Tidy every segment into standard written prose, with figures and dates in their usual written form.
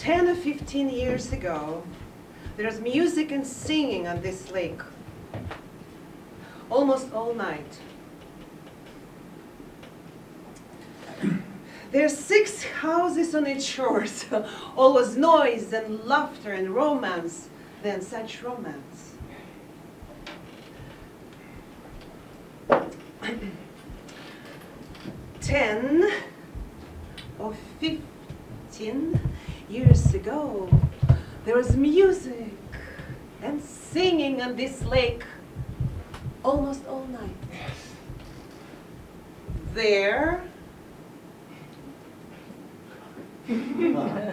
10 or 15 years ago, there's music and singing on this lake. Almost all night. There's 6 houses on its shores. Always noise and laughter and romance. Then such romance. Ten or 15 years ago, there was music and singing on this lake almost all night. There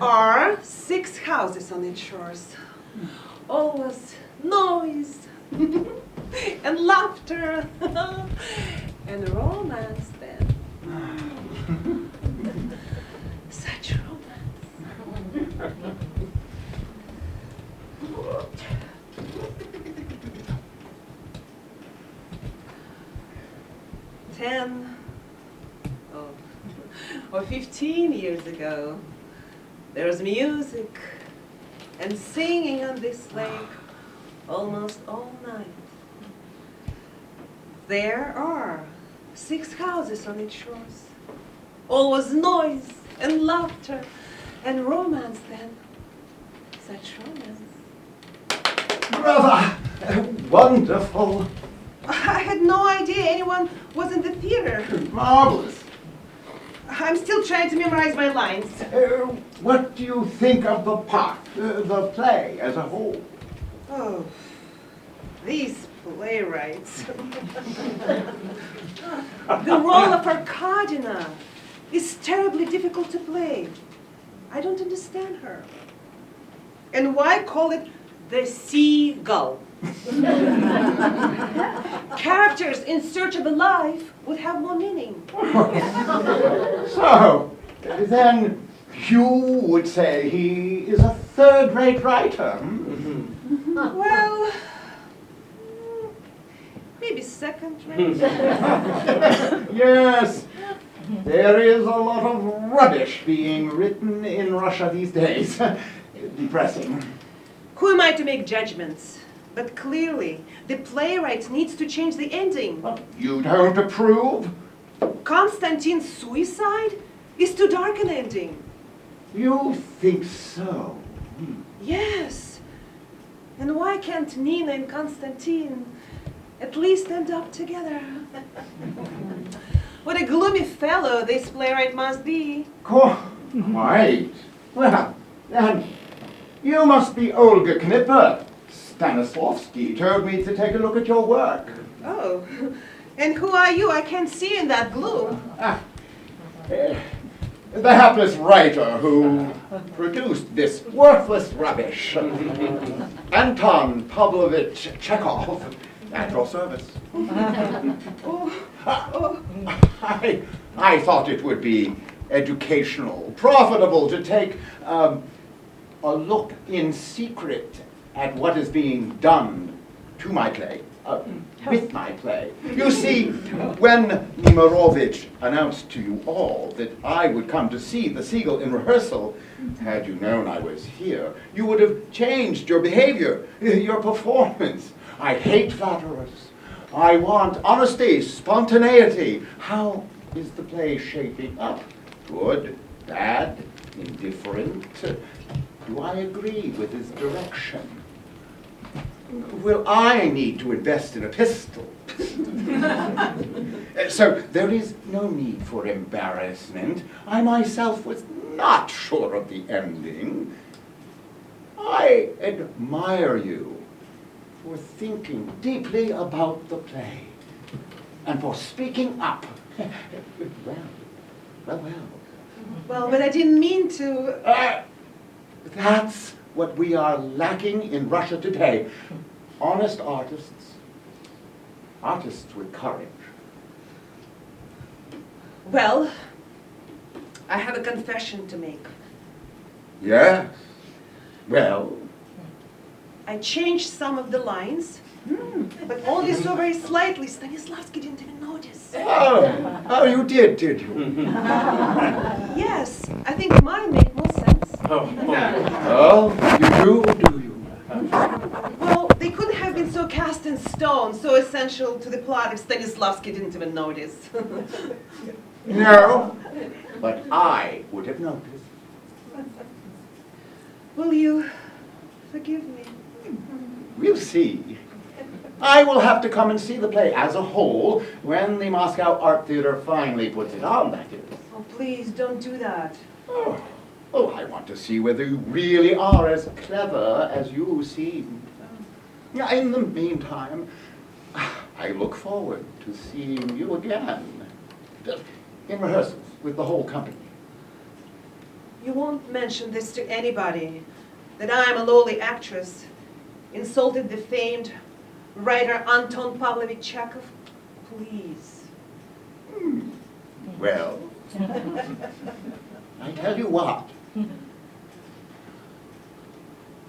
are 6 houses on its shores. Always noise and laughter and romance then. Such romance. 10 or 15 years ago, there was music and singing on this lake almost all night. There are 6 houses on its shores. Always noise and laughter and romance then. Such romance. Brother! Wonderful! I had no idea anyone was in the theater. Marvelous! I'm still trying to memorize my lines. What do you think of the part, the play as a whole? Oh, these playwrights. The role of Arkadina is terribly difficult to play. I don't understand her. And why call it the seagull? Characters in search of a life would have more meaning. So, then you would say he is a third-rate writer? Hmm? Well, maybe second-rate. Yes, there is a lot of rubbish being written in Russia these days. Depressing. Who am I to make judgments? But clearly, the playwright needs to change the ending. You don't approve? Konstantin's suicide is too dark an ending. You think so? Yes. And why can't Nina and Konstantin at least end up together? What a gloomy fellow this playwright must be. Quite. Well, then, you must be Olga Kipper. Stanislavski told me to take a look at your work. Oh, and who are you? I can't see in that gloom. The hapless writer who produced this worthless rubbish. Anton Pavlovich Chekhov, at your service. I thought it would be educational, profitable to take a look in secret at what is being done to my play, with my play. You see, when Nemirovich announced to you all that I would come to see the Seagull in rehearsal, had you known I was here, you would have changed your behavior, your performance. I hate flatterers. I want honesty, spontaneity. How is the play shaping up? Good, bad, indifferent? Do I agree with his direction? Will I need to invest in a pistol? So there is no need for embarrassment. I myself was not sure of the ending. I admire you for thinking deeply about the play and for speaking up. Well. Well, but I didn't mean to. That's what we are lacking in Russia today. Honest artists. Artists with courage. Well, I have a confession to make. Yes. Well? I changed some of the lines, but only so very slightly. Stanislavski didn't even notice. Oh, you did you? Yes, I think mine make more sense. Oh, you do you? Well, they couldn't have been so cast in stone, so essential to the plot if Stanislavski didn't even notice. No, but I would have noticed. Will you forgive me? We'll see. I will have to come and see the play as a whole when the Moscow Art Theater finally puts it on, that is. Oh, please, don't do that. Oh, I want to see whether you really are as clever as you seem. In the meantime, I look forward to seeing you again. In rehearsals with the whole company. You won't mention this to anybody, that I am a lowly actress, insulted the famed writer Anton Pavlovich Chekhov? Please. Well, I tell you what.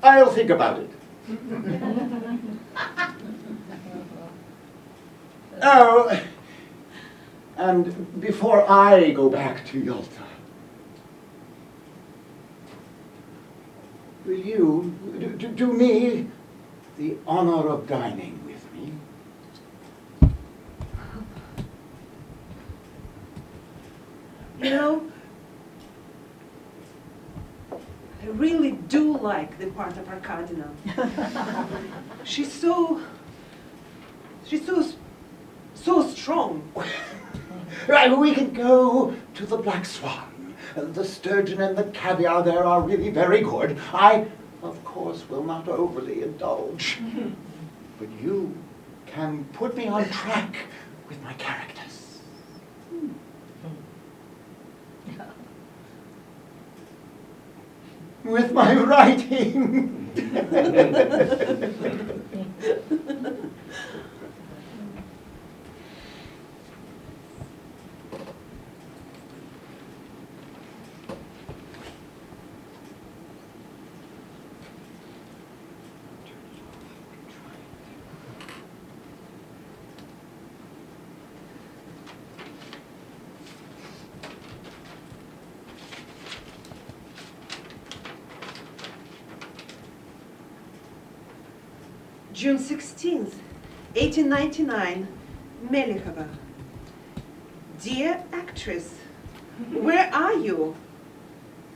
I'll think about it. Oh, and before I go back to Yalta, will you do me the honor of dining with me? You know, I really do like the part of Arkadina. She's so strong. Right, we can go to the Black Swan. The sturgeon and the caviar there are really very good. I, of course, will not overly indulge. But you can put me on track with my characters. With my writing. June 16th, 1899, Melikhova. Dear actress, where are you?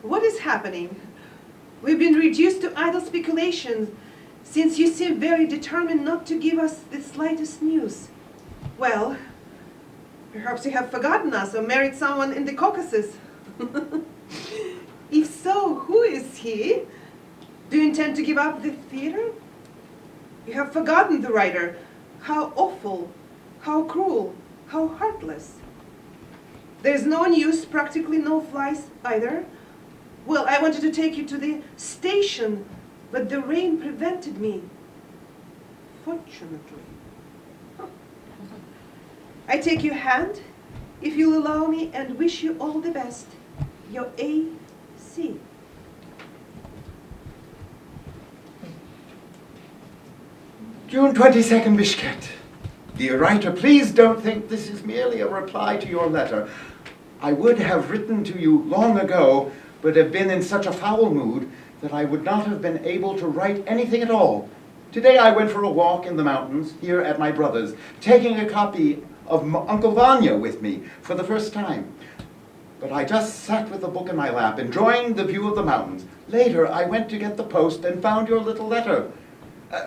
What is happening? We've been reduced to idle speculations since you seem very determined not to give us the slightest news. Well, perhaps you have forgotten us or married someone in the Caucasus. If so, who is he? Do you intend to give up the theater? You have forgotten the writer. How awful, how cruel, how heartless. There's no news, practically no flies either. Well, I wanted to take you to the station, but the rain prevented me. Fortunately. I take your hand, if you'll allow me, and wish you all the best. Your A.C. June 22nd, Bishket. Dear writer, please don't think this is merely a reply to your letter. I would have written to you long ago, but have been in such a foul mood that I would not have been able to write anything at all. Today I went for a walk in the mountains here at my brother's, taking a copy of Uncle Vanya with me for the first time. But I just sat with the book in my lap, enjoying the view of the mountains. Later I went to get the post and found your little letter,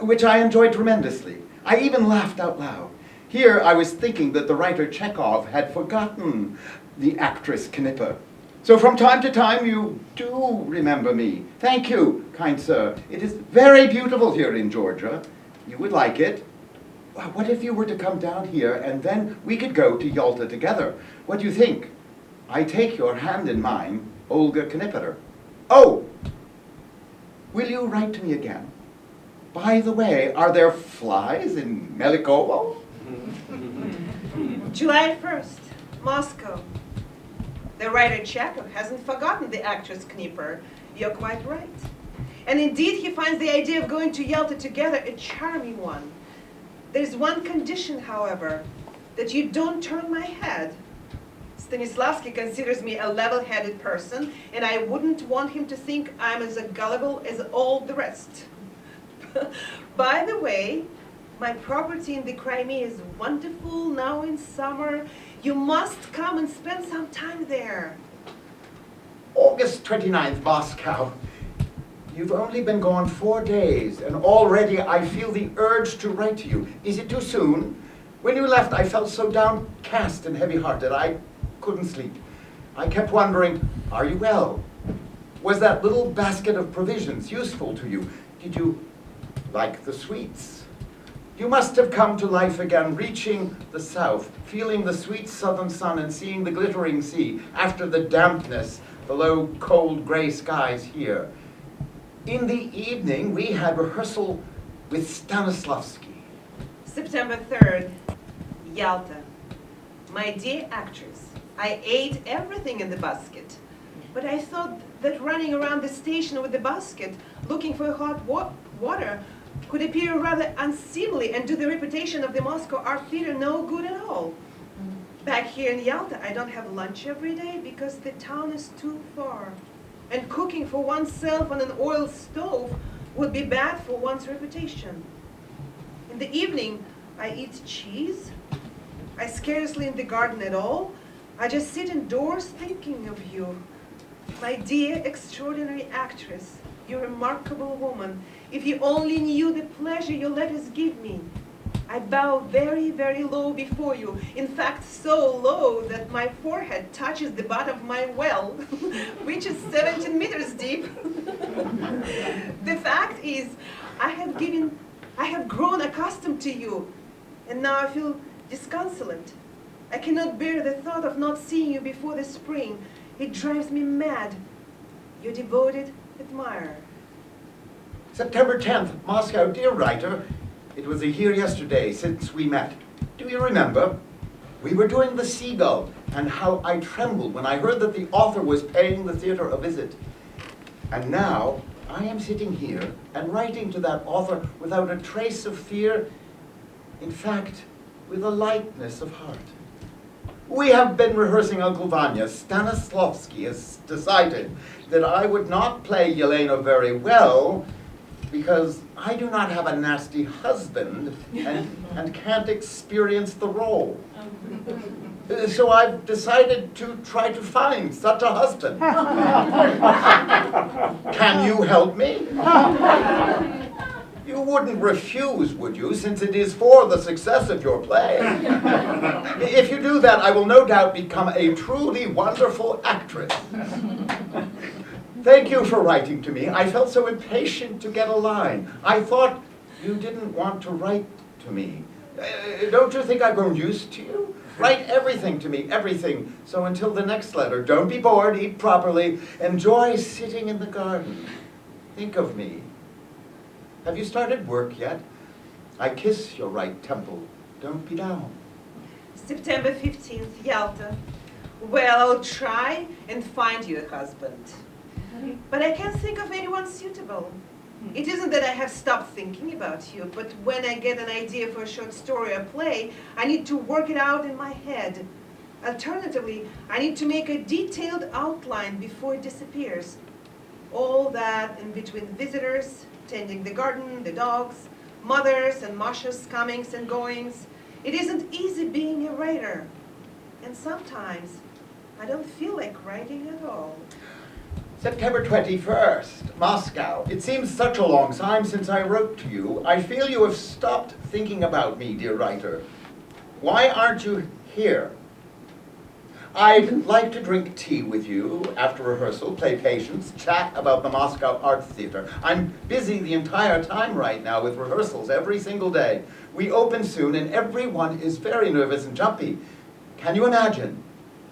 which I enjoyed tremendously. I even laughed out loud. Here I was thinking that the writer Chekhov had forgotten the actress Kipper. So from time to time you do remember me. Thank you, kind sir. It is very beautiful here in Georgia. You would like it. What if you were to come down here and then we could go to Yalta together? What do you think? I take your hand in mine, Olga Kipper. Oh, will you write to me again? By the way, are there flies in Melikovo? July 1st, Moscow. The writer Chekhov hasn't forgotten the actress Kipper. You're quite right. And indeed, he finds the idea of going to Yalta together a charming one. There's one condition, however, that you don't turn my head. Stanislavski considers me a level-headed person, and I wouldn't want him to think I'm as gullible as all the rest. By the way, my property in the Crimea is wonderful now in summer. You must come and spend some time there. August 29th, Moscow. You've only been gone 4 days, and already I feel the urge to write to you. Is it too soon? When you left, I felt so downcast and heavy-hearted, I couldn't sleep. I kept wondering, are you well? Was that little basket of provisions useful to you? Did you like the sweets? You must have come to life again, reaching the south, feeling the sweet southern sun and seeing the glittering sea after the dampness, the low, cold, gray skies here. In the evening, we had rehearsal with Stanislavski. September 3rd, Yalta. My dear actress, I ate everything in the basket, but I thought that running around the station with the basket, looking for hot water, could appear rather unseemly and do the reputation of the Moscow Art Theater no good at all. Back here in Yalta, I don't have lunch every day because the town is too far. And cooking for oneself on an oil stove would be bad for one's reputation. In the evening, I eat cheese. I scarcely in the garden at all. I just sit indoors thinking of you. My dear, extraordinary actress, you remarkable woman. If you only knew the pleasure your letters give me. I bow very, very low before you. In fact, so low that my forehead touches the bottom of my well, which is 17 meters deep. The fact is, I have grown accustomed to you, and now I feel disconsolate. I cannot bear the thought of not seeing you before the spring. It drives me mad. Your devoted admirer. September 10th, Moscow. Dear writer, it was a year yesterday since we met. Do you remember? We were doing The Seagull, and how I trembled when I heard that the author was paying the theater a visit. And now, I am sitting here and writing to that author without a trace of fear, in fact, with a lightness of heart. We have been rehearsing Uncle Vanya. Stanislavski has decided that I would not play Yelena very well because I do not have a nasty husband and can't experience the role. So I've decided to try to find such a husband. Can you help me? You wouldn't refuse, would you, since it is for the success of your play? If you do that, I will no doubt become a truly wonderful actress. Thank you for writing to me. I felt so impatient to get a line. I thought you didn't want to write to me. Don't you think I've grown used to you? Write everything to me, everything. So until the next letter, don't be bored, eat properly, enjoy sitting in the garden. Think of me. Have you started work yet? I kiss your right temple. Don't be down. September 15th, Yalta. Well, I'll try and find you a husband. But I can't think of anyone suitable. It isn't that I have stopped thinking about you, but when I get an idea for a short story or play, I need to work it out in my head. Alternatively, I need to make a detailed outline before it disappears. All that in between visitors, tending the garden, the dogs, mothers and Masha's comings and goings. It isn't easy being a writer. And sometimes I don't feel like writing at all. September 21st, Moscow. It seems such a long time since I wrote to you. I feel you have stopped thinking about me, dear writer. Why aren't you here? I'd like to drink tea with you after rehearsal, play patience, chat about the Moscow Art Theater. I'm busy the entire time right now with rehearsals every single day. We open soon and everyone is very nervous and jumpy. Can you imagine?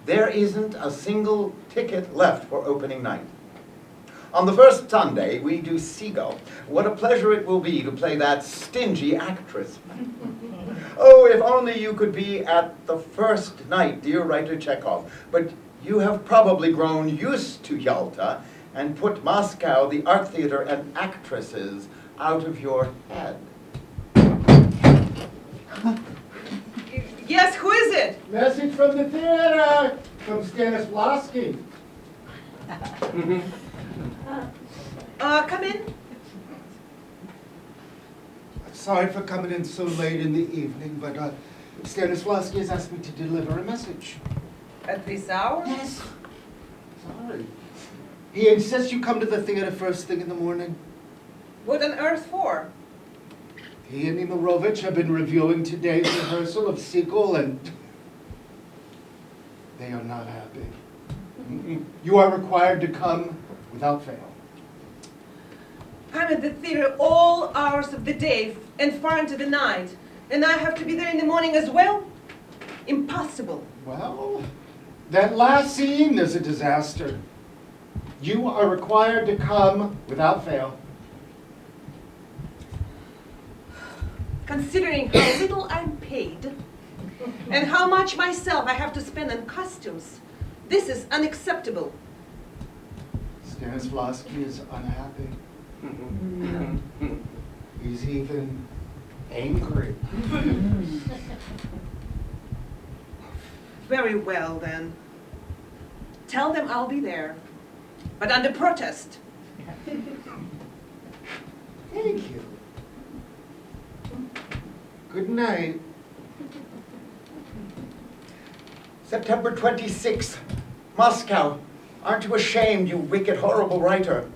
There isn't a single ticket left for opening night. On the first Sunday, we do Seagull. What a pleasure it will be to play that stingy actress. Oh, if only you could be at the first night, dear writer Chekhov. But you have probably grown used to Yalta and put Moscow, the art theater, and actresses out of your head. Yes, who is it? Message from the theater. The Welcome, Stanislavski. Come in. Sorry for coming in so late in the evening, but Stanislavski has asked me to deliver a message. At this hour? Yes. Sorry. He insists you come to the theater first thing in the morning. What on earth for? He and Emirovich have been reviewing today's rehearsal of Sequel, and they are not happy. You are required to come without fail. I'm at the theater all hours of the day and far into the night. And I have to be there in the morning as well? Impossible. Well, that last scene is a disaster. You are required to come without fail. Considering how little I'm paid and how much myself I have to spend on costumes, this is unacceptable. Stanislavski is unhappy. He's even angry. Very well, then. Tell them I'll be there, but under protest. Thank you. Good night. September 26th, Moscow. Aren't you ashamed, you wicked, horrible writer,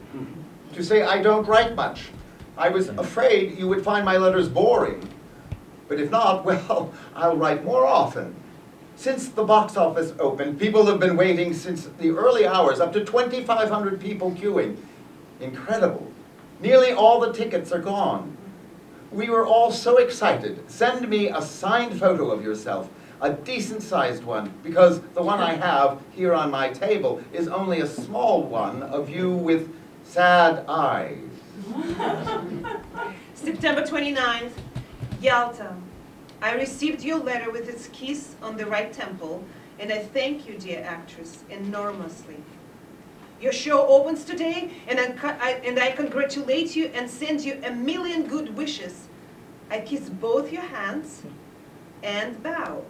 to say I don't write much? I was afraid you would find my letters boring. But if not, well, I'll write more often. Since the box office opened, people have been waiting since the early hours, up to 2,500 people queuing. Incredible. Nearly all the tickets are gone. We were all so excited. Send me a signed photo of yourself, a decent-sized one, because the one I have here on my table is only a small one of you with sad eyes. September 29th, Yalta. I received your letter with its kiss on the right temple, and I thank you, dear actress, enormously. Your show opens today, and I congratulate you and send you a million good wishes. I kiss both your hands and bow.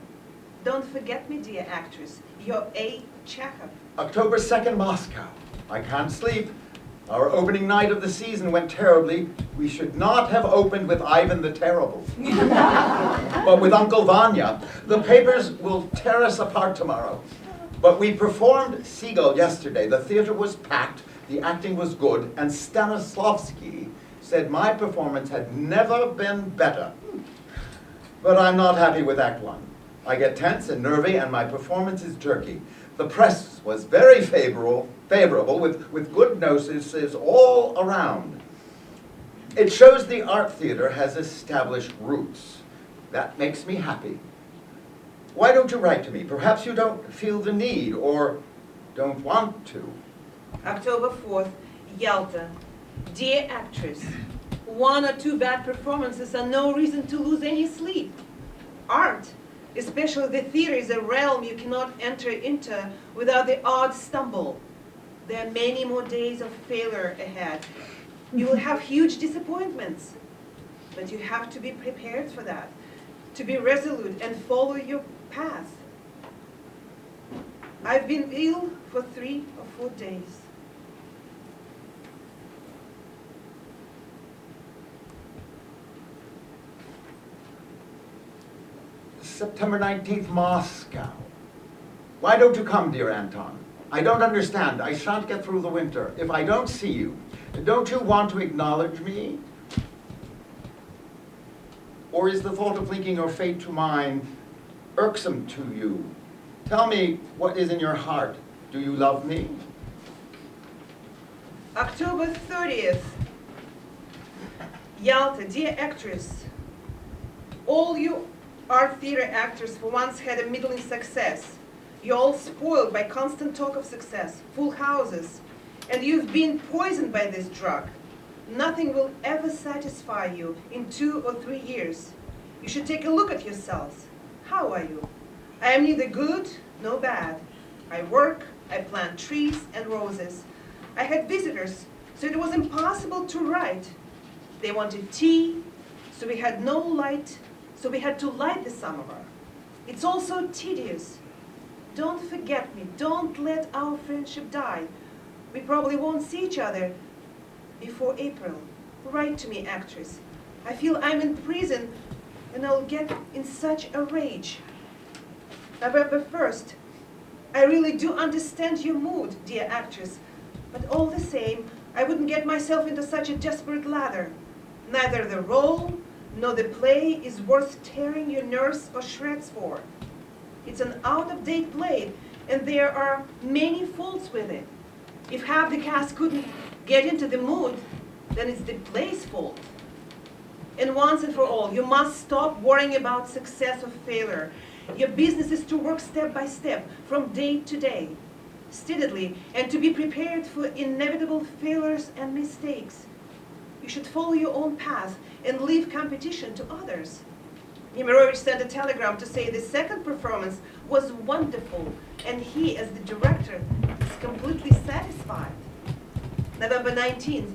Don't forget me, dear actress, your A. Chekhov. October 2nd, Moscow. I can't sleep. Our opening night of the season went terribly. We should not have opened with Ivan the Terrible, but with Uncle Vanya. The papers will tear us apart tomorrow. But we performed Seagull yesterday. The theater was packed, the acting was good, and Stanislavski said my performance had never been better. But I'm not happy with Act One. I get tense and nervy, and my performance is jerky. The press was very favorable with good notices all around. It shows the art theater has established roots. That makes me happy. Why don't you write to me? Perhaps you don't feel the need or don't want to. October 4th, Yalta. Dear actress, 1 or 2 bad performances are no reason to lose any sleep. Art, especially the theater, is a realm you cannot enter into without the odd stumble. There are many more days of failure ahead. You will have huge disappointments, but you have to be prepared for that, to be resolute and follow your path. I've been ill for 3 or 4 days. September 19th, Moscow. Why don't you come, dear Anton? I don't understand. I shan't get through the winter. If I don't see you, don't you want to acknowledge me? Or is the thought of linking your fate to mine irksome to you? Tell me what is in your heart. Do you love me? October 30th. Yalta, dear actress. All you art theater actors for once had a middling success. You're all spoiled by constant talk of success, full houses, and you've been poisoned by this drug. Nothing will ever satisfy you in 2 or 3 years. You should take a look at yourselves. How are you? I am neither good nor bad. I work, I plant trees and roses. I had visitors, so it was impossible to write. They wanted tea, so we had no light, so we had to light the samovar. It's also tedious. don't forget me. Don't let our friendship die. We probably won't see each other before April. Write to me, actress. I feel I'm in prison and I'll get in such a rage. November 1st. I really do understand your mood, dear actress, but all the same, I wouldn't get myself into such a desperate lather. Neither the role nor the play is worth tearing your nerves or shreds for. It's an out-of-date play, and there are many faults with it. If half the cast couldn't get into the mood, then it's the play's fault. And once and for all, you must stop worrying about success or failure. Your business is to work step by step, from day to day, steadily, and to be prepared for inevitable failures and mistakes. You should follow your own path and leave competition to others. Nemirovich sent a telegram to say the second performance was wonderful, and he, as the director, is completely satisfied. November 19th,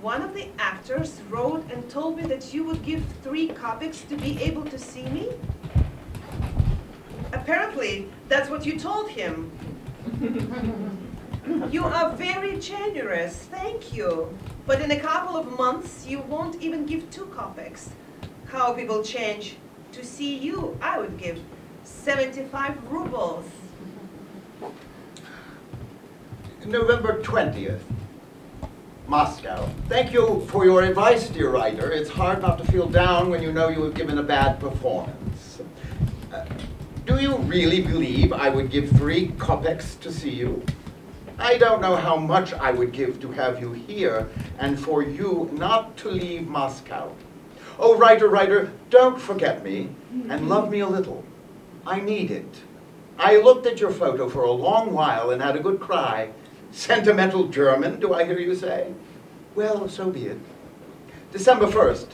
one of the actors wrote and told me that you would give 3 kopecks to be able to see me. Apparently, that's what you told him. You are very generous, thank you. But in a couple of months, you won't even give 2 kopecks. How people change. To see you, I would give 75 rubles. November 20th, Moscow. Thank you for your advice, dear writer. It's hard not to feel down when you know you have given a bad performance. Do you really believe I would give 3 kopecks to see you? I don't know how much I would give to have you here and for you not to leave Moscow. Oh, writer, don't forget me and love me a little. I need it. I looked at your photo for a long while and had a good cry. Sentimental German, do I hear you say? Well, so be it. December 1st.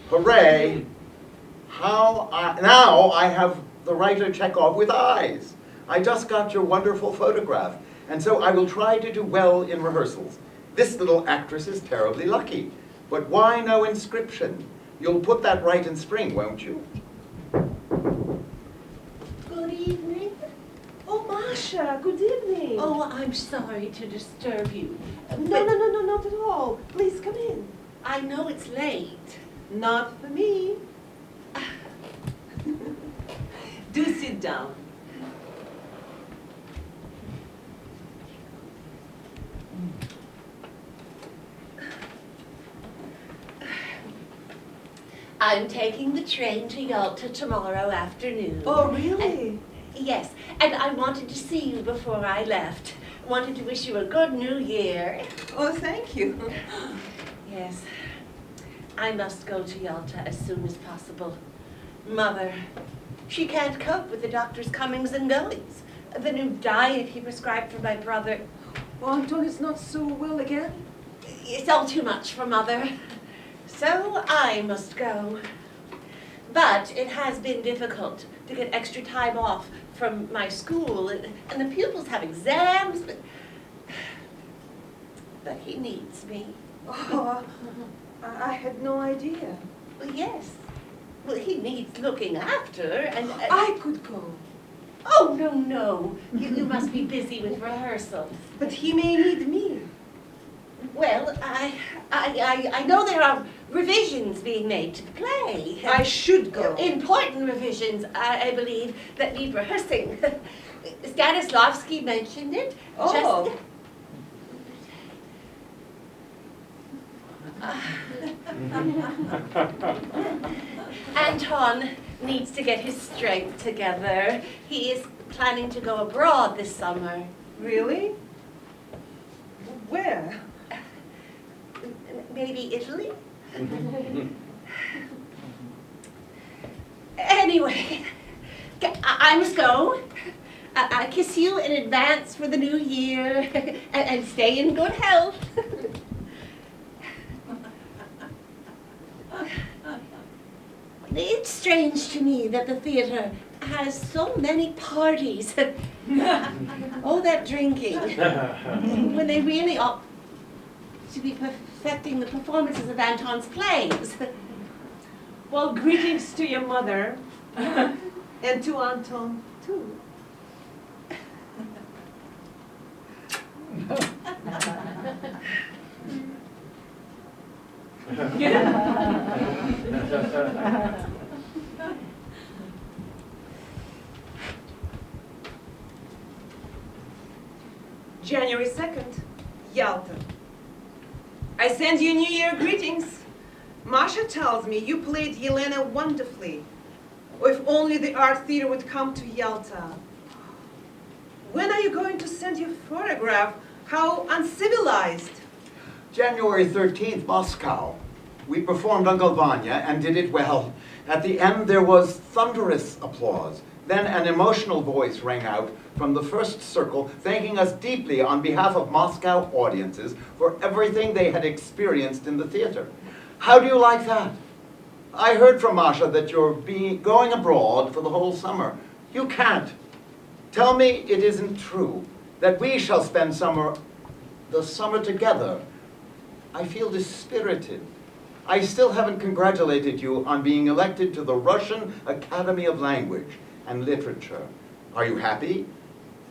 Hooray! Now I have the writer Chekhov with eyes. I just got your wonderful photograph, and so I will try to do well in rehearsals. This little actress is terribly lucky. But why no inscription? You'll put that right in spring, won't you? Good evening. Oh, Masha, good evening. Oh, I'm sorry to disturb you. No, not at all. Please come in. I know it's late. Not for me. Do sit down. I'm taking the train to Yalta tomorrow afternoon. Oh, really? Yes, and I wanted to see you before I left. Wanted to wish you a good new year. Oh, thank you. Yes, I must go to Yalta as soon as possible. Mother, she can't cope with the doctor's comings and goings. The new diet he prescribed for my brother. Oh, Anton is not so well again? It's all too much for Mother. So I must go. But it has been difficult to get extra time off from my school, and the pupils have exams, but he needs me. Oh, I had no idea. Well, yes. Well, he needs looking after, and... I could go. Oh, no. You must be busy with rehearsals. But he may need me. Well, I know there are revisions being made to the play. I should go. Important revisions, I believe, that need rehearsing. Stanislavski mentioned it. Oh. Anton needs to get his strength together. He is planning to go abroad this summer. Really? Where? Maybe Italy? Anyway, I must go. I kiss you in advance for the new year, and stay in good health. It's strange to me that the theater has so many parties. Oh, that drinking. When they really ought to be perfecting the performances of Anton's plays. Well, greetings to your mother. And to Anton, too. January 2nd, Yalta. I send you New Year greetings. Masha tells me you played Yelena wonderfully. Or if only the art theater would come to Yalta. When are you going to send your photograph? How uncivilized. January 13th, Moscow. We performed Uncle Vanya and did it well. At the end, there was thunderous applause. Then an emotional voice rang out from the first circle, thanking us deeply on behalf of Moscow audiences for everything they had experienced in the theater. How do you like that? I heard from Masha that you're going abroad for the whole summer. You can't. Tell me it isn't true, that we shall spend the summer together. I feel dispirited. I still haven't congratulated you on being elected to the Russian Academy of Language and Literature. Are you happy,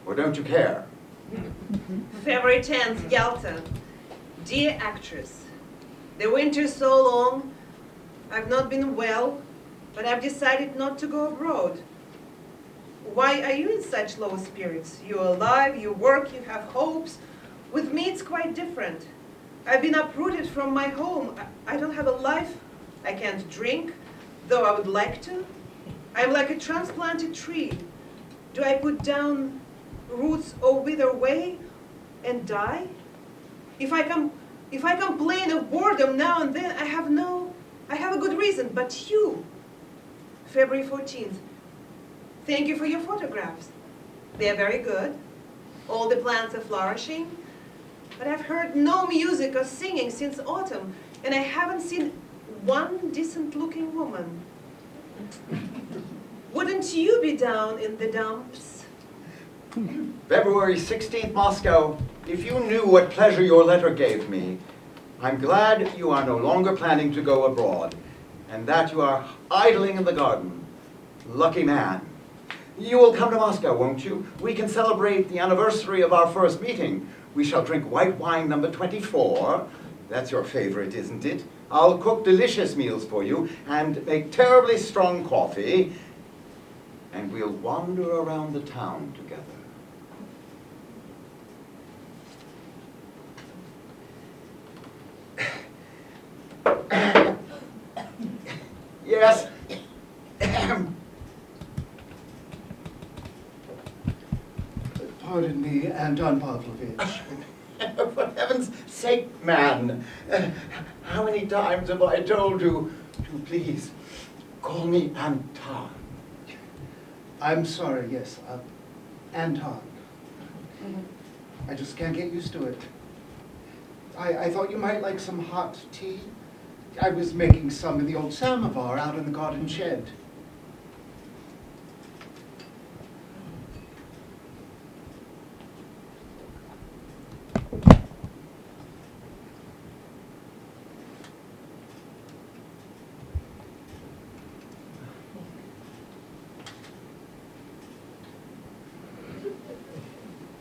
or don't you care? February 10th, Yalta. Dear actress, the winter's so long. I've not been well, but I've decided not to go abroad. Why are you in such low spirits? You're alive, you work, you have hopes. With me, it's quite different. I've been uprooted from my home. I don't have a life. I can't drink, though I would like to. I'm like a transplanted tree. Do I put down roots or wither away and die? If I complain of boredom now and then, I have a good reason, but you. February 14th. Thank you for your photographs. They are very good. All the plants are flourishing. But I've heard no music or singing since autumn, and I haven't seen one decent-looking woman. Wouldn't you be down in the dumps? February 16th, Moscow. If you knew what pleasure your letter gave me, I'm glad you are no longer planning to go abroad, and that you are idling in the garden. Lucky man. You will come to Moscow, won't you? We can celebrate the anniversary of our first meeting. We shall drink white wine number 24. That's your favorite, isn't it? I'll cook delicious meals for you and make terribly strong coffee. And we'll wander around the town together. Yes. Pardon me, Anton Pavlovich. For heaven's sake, man. How many times have I told you to please call me Anton? I'm sorry, yes, Anton. I just can't get used to it. I thought you might like some hot tea. I was making some in the old samovar out in the garden shed.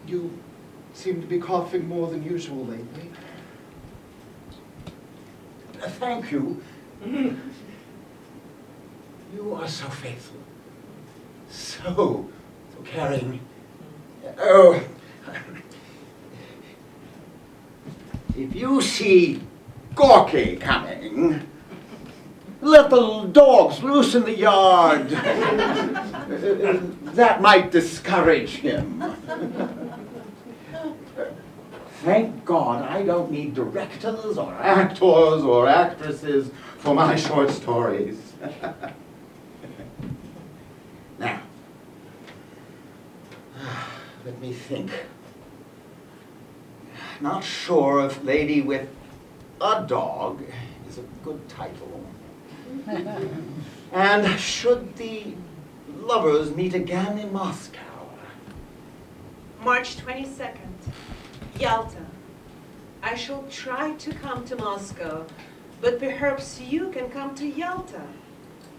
You seem to be coughing more than usual lately. Thank you. You are so faithful. So caring. Oh, if you see Gorky coming, let the dogs loose in the yard. That might discourage him. Thank God I don't need directors or actors or actresses for my short stories. Now, let me think. Not sure if Lady with a Dog is a good title. And should the lovers meet again in Moscow? March 22nd, Yalta. I shall try to come to Moscow, but perhaps you can come to Yalta.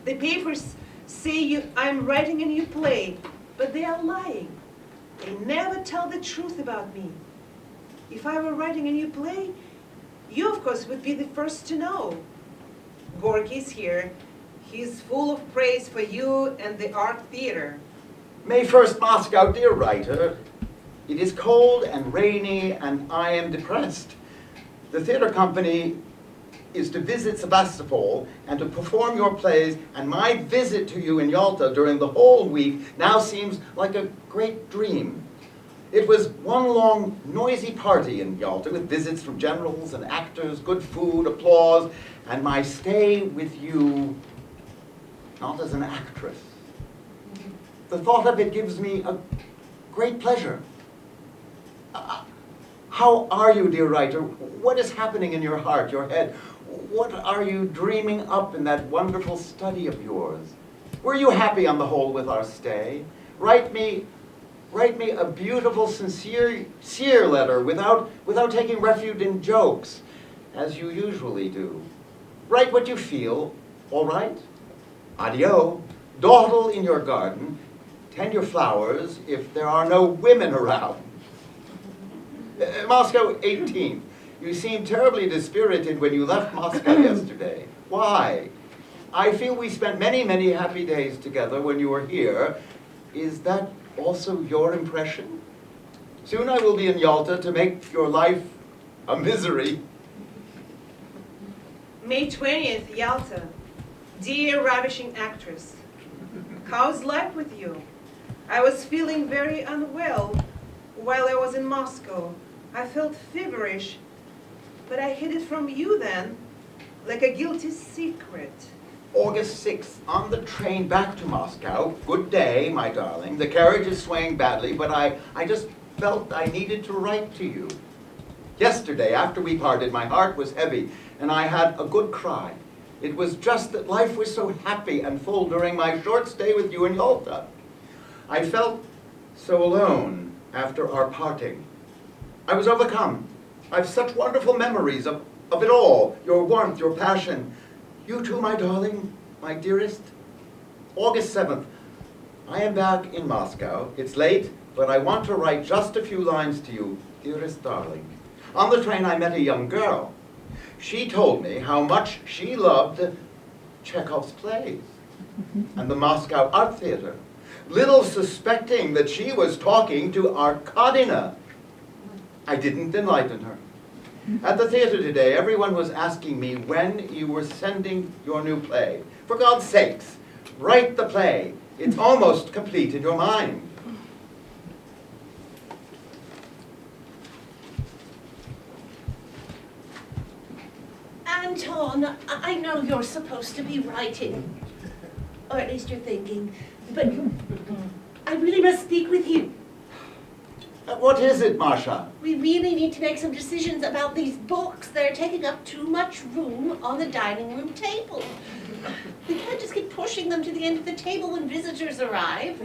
The papers say I'm writing a new play, but they are lying. They never tell the truth about me. If I were writing a new play, you, of course, would be the first to know. Gorky's here. He's full of praise for you and the art theater. May 1st, Moscow, dear writer. It is cold and rainy, and I am depressed. The theater company is to visit Sebastopol and to perform your plays, and my visit to you in Yalta during the whole week now seems like a great dream. It was one long, noisy party in Yalta with visits from generals and actors, good food, applause, and my stay with you, not as an actress. The thought of it gives me a great pleasure. How are you, dear writer? What is happening in your heart, your head? What are you dreaming up in that wonderful study of yours? Were you happy on the whole with our stay? Write me a beautiful, sincere letter without taking refuge in jokes, as you usually do. Write what you feel, all right? Adio. Dawdle in your garden. Tend your flowers if there are no women around. Moscow, 18th. You seemed terribly dispirited when you left Moscow yesterday. Why? I feel we spent many, many happy days together when you were here. Is that also your impression? Soon I will be in Yalta to make your life a misery. May 20th, Yalta. Dear ravishing actress, how's life with you? I was feeling very unwell while I was in Moscow. I felt feverish, but I hid it from you then, like a guilty secret. August 6th, on the train back to Moscow. Good day, my darling. The carriage is swaying badly, but I just felt I needed to write to you. Yesterday, after we parted, my heart was heavy, and I had a good cry. It was just that life was so happy and full during my short stay with you in Yalta. I felt so alone after our parting. I was overcome. I've such wonderful memories of it all, your warmth, your passion. You too, my darling, my dearest. August 7th, I am back in Moscow. It's late, but I want to write just a few lines to you, dearest darling. On the train, I met a young girl. She told me how much she loved Chekhov's plays and the Moscow Art Theater, little suspecting that she was talking to Arkadina. I didn't enlighten her. At the theater today, everyone was asking me when you were sending your new play. For God's sakes, write the play. It's almost complete in your mind. Anton, I know you're supposed to be writing, or at least you're thinking, but I really must speak with you. What is it, Masha? We really need to make some decisions about these books. They're taking up too much room on the dining room table. We can't just keep pushing them to the end of the table when visitors arrive.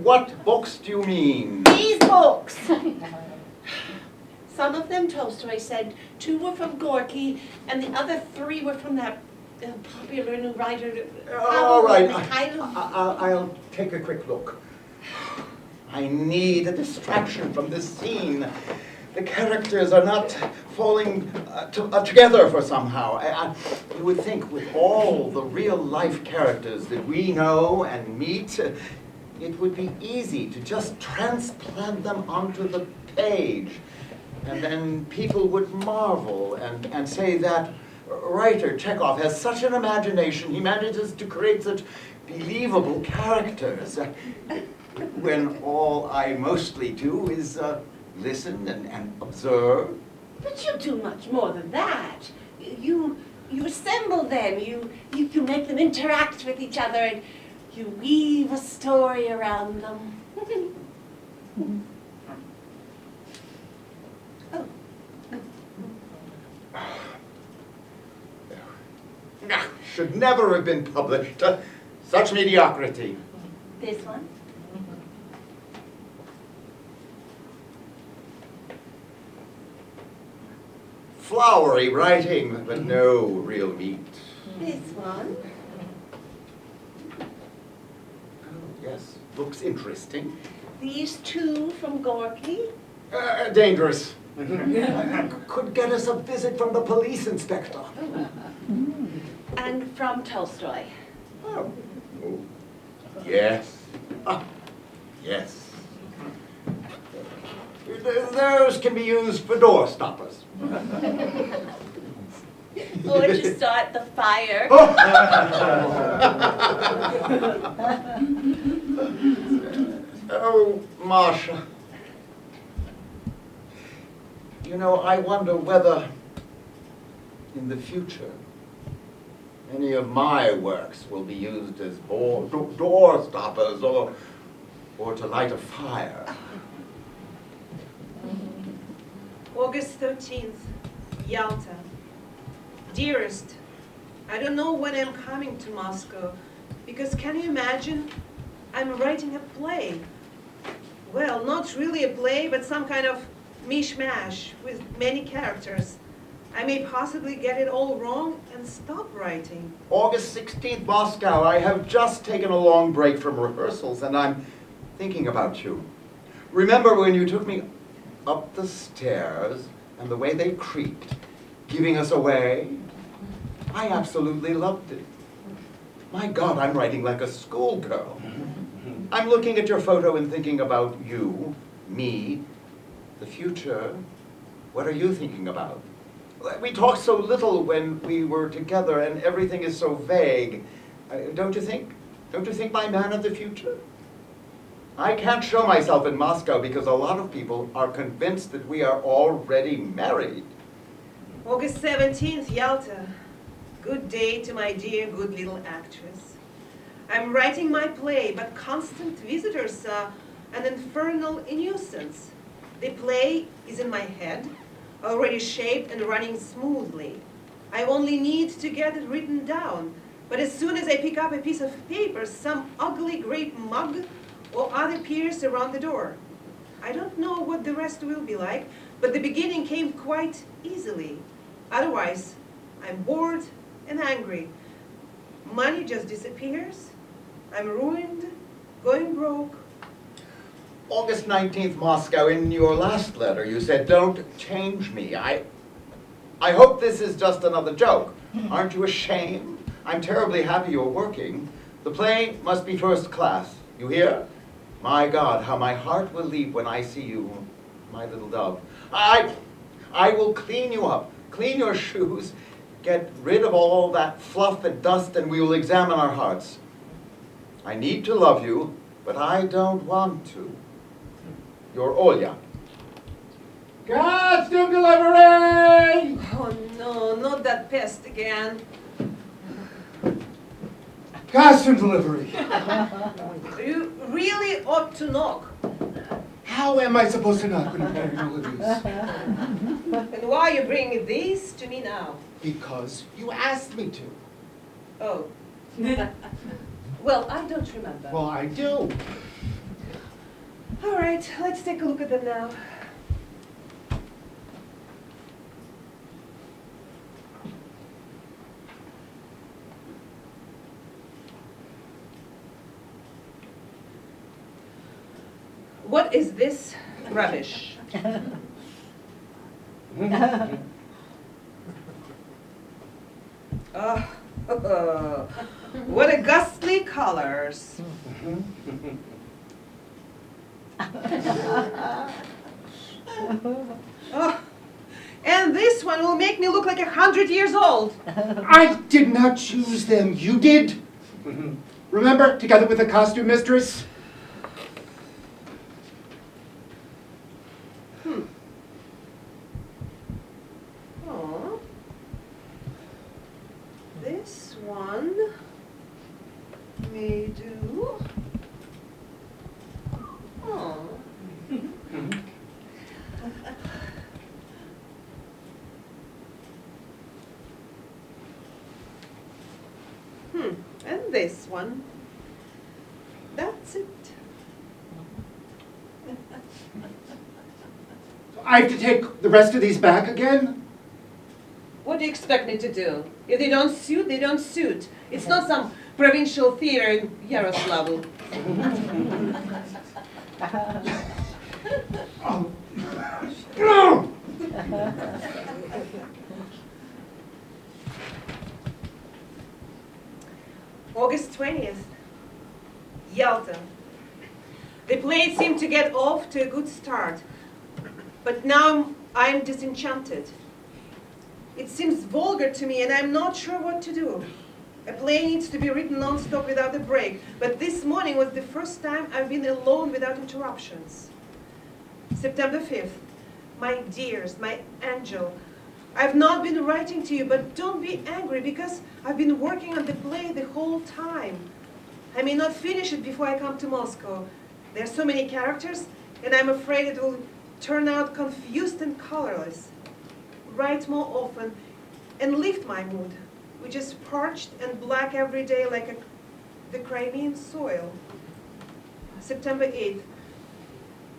What books do you mean? These books! Some of them, Tolstoy said, 2 were from Gorky, and the other 3 were from that popular new writer. All right, Mikhail. I'll take a quick look. I need a distraction from this scene. The characters are not falling together for somehow. You would think with all the real-life characters that we know and meet, it would be easy to just transplant them onto the page. And then people would marvel and say that writer Chekhov has such an imagination. He manages to create such believable characters. When all I mostly do is listen and observe. But you do much more than that. You assemble them, you make them interact with each other, and you weave a story around them. Should never have been published. Such mediocrity. This one? Flowery writing, but no real meat. This one? Oh, yes, looks interesting. These 2 from Gorky? Dangerous. Could get us a visit from the police inspector. And from Tolstoy. Oh. Yes. Yes. Those can be used for door stoppers. Or to start the fire. Oh, Marcia. You know, I wonder whether, in the future, any of my works will be used as door stoppers or to light a fire. August 13th, Yalta. Dearest, I don't know when I'm coming to Moscow, because can you imagine? I'm writing a play. Well, not really a play, but some kind of mishmash with many characters. I may possibly get it all wrong and stop writing. August 16th, Moscow. I have just taken a long break from rehearsals, and I'm thinking about you. Remember when you took me up the stairs and the way they creaked, giving us away? I absolutely loved it. My God, I'm writing like a schoolgirl. I'm looking at your photo and thinking about you, me, the future. What are you thinking about? We talked so little when we were together, and everything is so vague. Don't you think? Don't you think, my man of the future? I can't show myself in Moscow because a lot of people are convinced that we are already married. August 17th, Yalta. Good day to my dear, good little actress. I'm writing my play, but constant visitors are an infernal nuisance. The play is in my head, already shaped and running smoothly. I only need to get it written down, but as soon as I pick up a piece of paper, some ugly great mug or other appears around the door. I don't know what the rest will be like, but the beginning came quite easily. Otherwise, I'm bored and angry. Money just disappears. I'm ruined, going broke. August 19th, Moscow. In your last letter, you said, "Don't change me." I hope this is just another joke. Aren't you ashamed? I'm terribly happy you're working. The play must be first class. You hear? My God, how my heart will leap when I see you, my little dove. I will clean you up, clean your shoes, get rid of all that fluff and dust, and we will examine our hearts. I need to love you, but I don't want to. Your Olga. Costume delivery! Oh no, not that pest again. Costume delivery. You really ought to knock. How am I supposed to knock when I'm carrying all of these? And why are you bringing these to me now? Because you asked me to. Oh. Well, I don't remember. Well, I do. All right, let's take a look at them now. What is this rubbish? Oh, what a ghastly colors. Oh, and this one will make me look like 100 years old. I did not choose them. You did. Remember, together with the costume mistress? Oh, this one may do. Oh. And this one. That's it. I have to take the rest of these back again? What do you expect me to do? If they don't suit, they don't suit. It's not some provincial theater in Yaroslavl. Oh, August 20th, Yalta. The play seemed to get off to a good start, but now I'm disenchanted. It seems vulgar to me and I'm not sure what to do. A play needs to be written non-stop without a break, but this morning was the first time I've been alone without interruptions. September 5th, my dears, my angel, I've not been writing to you, but don't be angry because I've been working on the play the whole time. I may not finish it before I come to Moscow. There are so many characters, and I'm afraid it will turn out confused and colorless. Write more often and lift my mood, which is parched and black every day like the Crimean soil. September 8th.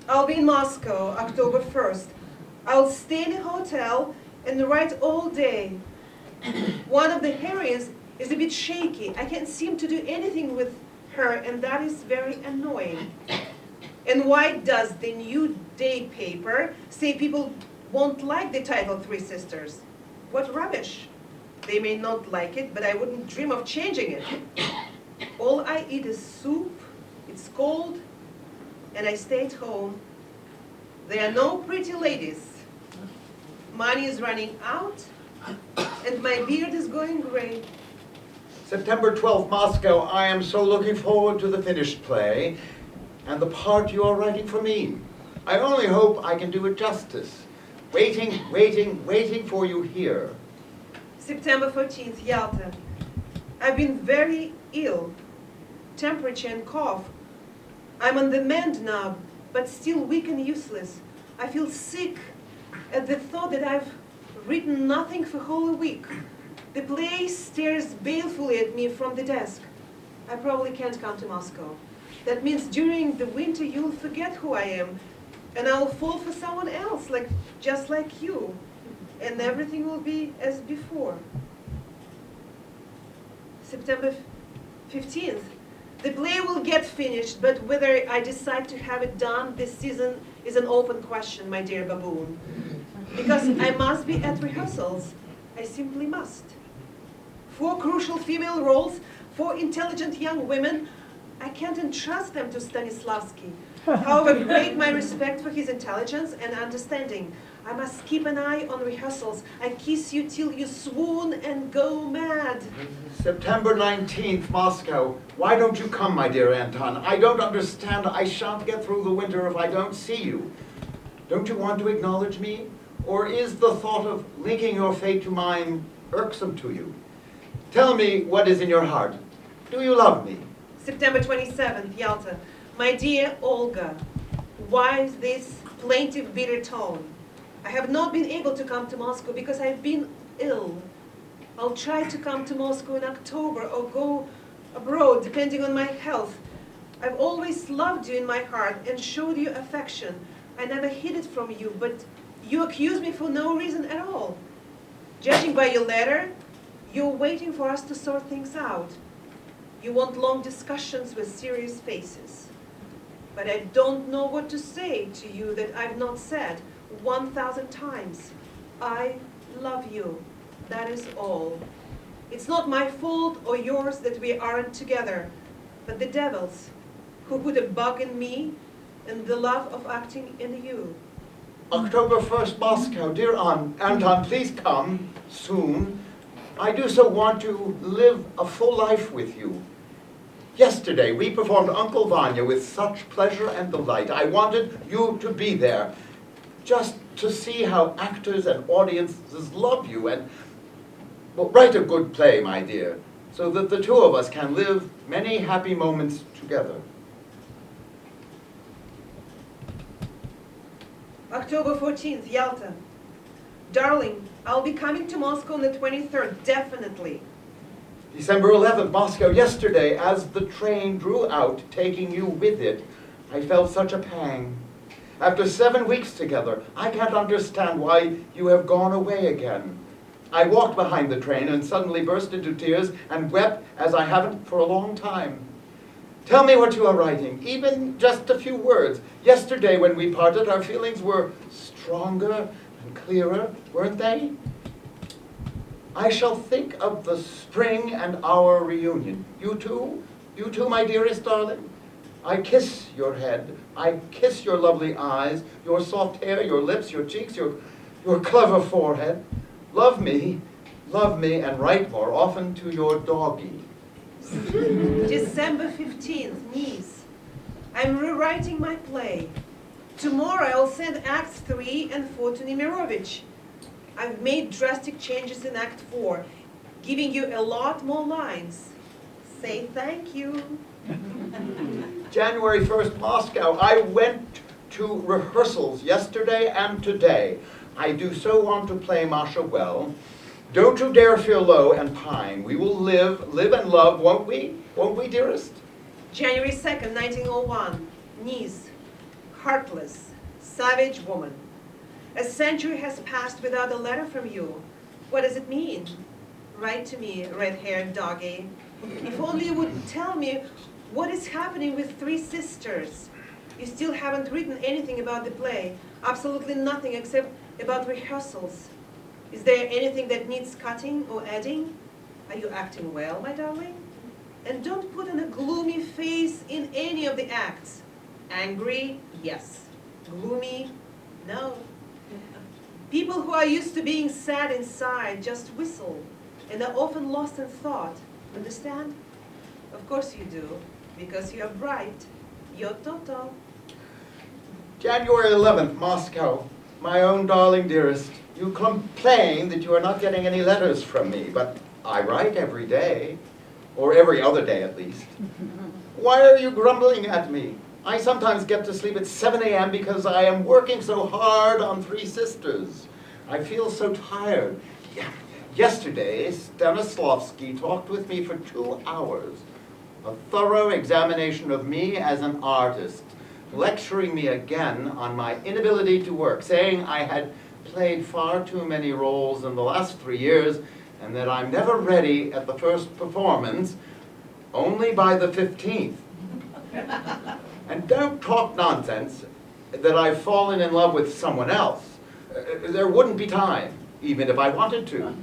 I'll be in Moscow, October 1st. I'll stay in a hotel and write all day. One of the heroines is a bit shaky. I can't seem to do anything with her, and that is very annoying. And why does the New Day paper say people won't like the title Three Sisters? What rubbish. They may not like it, but I wouldn't dream of changing it. All I eat is soup, it's cold, and I stay at home. There are no pretty ladies. Money is running out, and my beard is going gray. September 12th, Moscow. I am so looking forward to the finished play and the part you are writing for me. I only hope I can do it justice. Waiting for you here. September 14th, Yalta. I've been very ill. Temperature and cough. I'm on the mend now, but still weak and useless. I feel sick at the thought that I've written nothing for a whole week. The play stares balefully at me from the desk. I probably can't come to Moscow. That means during the winter you'll forget who I am, and I'll fall for someone else, just like you, and everything will be as before. September 15th. The play will get finished, but whether I decide to have it done this season is an open question, my dear baboon. Because I must be at rehearsals. I simply must. 4 crucial female roles, 4 intelligent young women. I can't entrust them to Stanislavski. However great my respect for his intelligence and understanding, I must keep an eye on rehearsals. I kiss you till you swoon and go mad. September 19th, Moscow. Why don't you come, my dear Anton? I don't understand. I shan't get through the winter if I don't see you. Don't you want to acknowledge me? Or is the thought of linking your fate to mine irksome to you? Tell me what is in your heart. Do you love me? September 27th, Yalta. My dear Olga, why this plaintive, bitter tone? I have not been able to come to Moscow because I've been ill. I'll try to come to Moscow in October or go abroad, depending on my health. I've always loved you in my heart and showed you affection. I never hid it from you, but you accuse me for no reason at all. Judging by your letter, you're waiting for us to sort things out. You want long discussions with serious faces. But I don't know what to say to you that I've not said 1,000 times. I love you. That is all. It's not my fault or yours that we aren't together, but the devil's, who put a bug in me and the love of acting in you. October 1st, Moscow. Dear Anton, please come soon. I do so want to live a full life with you. Yesterday, we performed Uncle Vanya with such pleasure and delight. I wanted you to be there, just to see how actors and audiences love you. And well, write a good play, my dear, so that the two of us can live many happy moments together. October 14th, Yalta. Darling, I'll be coming to Moscow on the 23rd, definitely. December 11th, Moscow. Yesterday, as the train drew out, taking you with it, I felt such a pang. After 7 weeks together, I can't understand why you have gone away again. I walked behind the train and suddenly burst into tears and wept as I haven't for a long time. Tell me what you are writing, even just a few words. Yesterday when we parted, our feelings were stronger and clearer, weren't they? I shall think of the spring and our reunion. You too, my dearest darling? I kiss your head, I kiss your lovely eyes, your soft hair, your lips, your cheeks, your clever forehead. Love me, and write more often to your doggy. December 15th, niece. I'm rewriting my play. Tomorrow I'll send Acts 3 and 4 to Nemirovich. I've made drastic changes in Act 4, giving you a lot more lines. Say thank you. January 1st, Moscow. I went to rehearsals yesterday and today. I do so want to play Masha well. Don't you dare feel low and pine. We will live and love, won't we? Won't we, dearest? January 2nd, 1901. Niece. Heartless. Savage woman. A century has passed without a letter from you. What does it mean? Write to me, red-haired doggy. If only you would tell me what is happening with Three Sisters. You still haven't written anything about the play. Absolutely nothing except about rehearsals. Is there anything that needs cutting or adding? Are you acting well, my darling? And don't put on a gloomy face in any of the acts. Angry, yes. Gloomy, no. People who are used to being sad inside just whistle and are often lost in thought. Understand? Of course you do, because you are bright. Yo Toto. January 11th, Moscow. My own darling dearest, you complain that you are not getting any letters from me, but I write every day, or every other day at least. Why are you grumbling at me? I sometimes get to sleep at 7 a.m. because I am working so hard on Three Sisters. I feel so tired. Yesterday, Stanislavski talked with me for 2 hours. A thorough examination of me as an artist, lecturing me again on my inability to work, saying I had played far too many roles in the last 3 years and that I'm never ready at the first performance, only by the 15th. And don't talk nonsense that I've fallen in love with someone else. There wouldn't be time, even if I wanted to.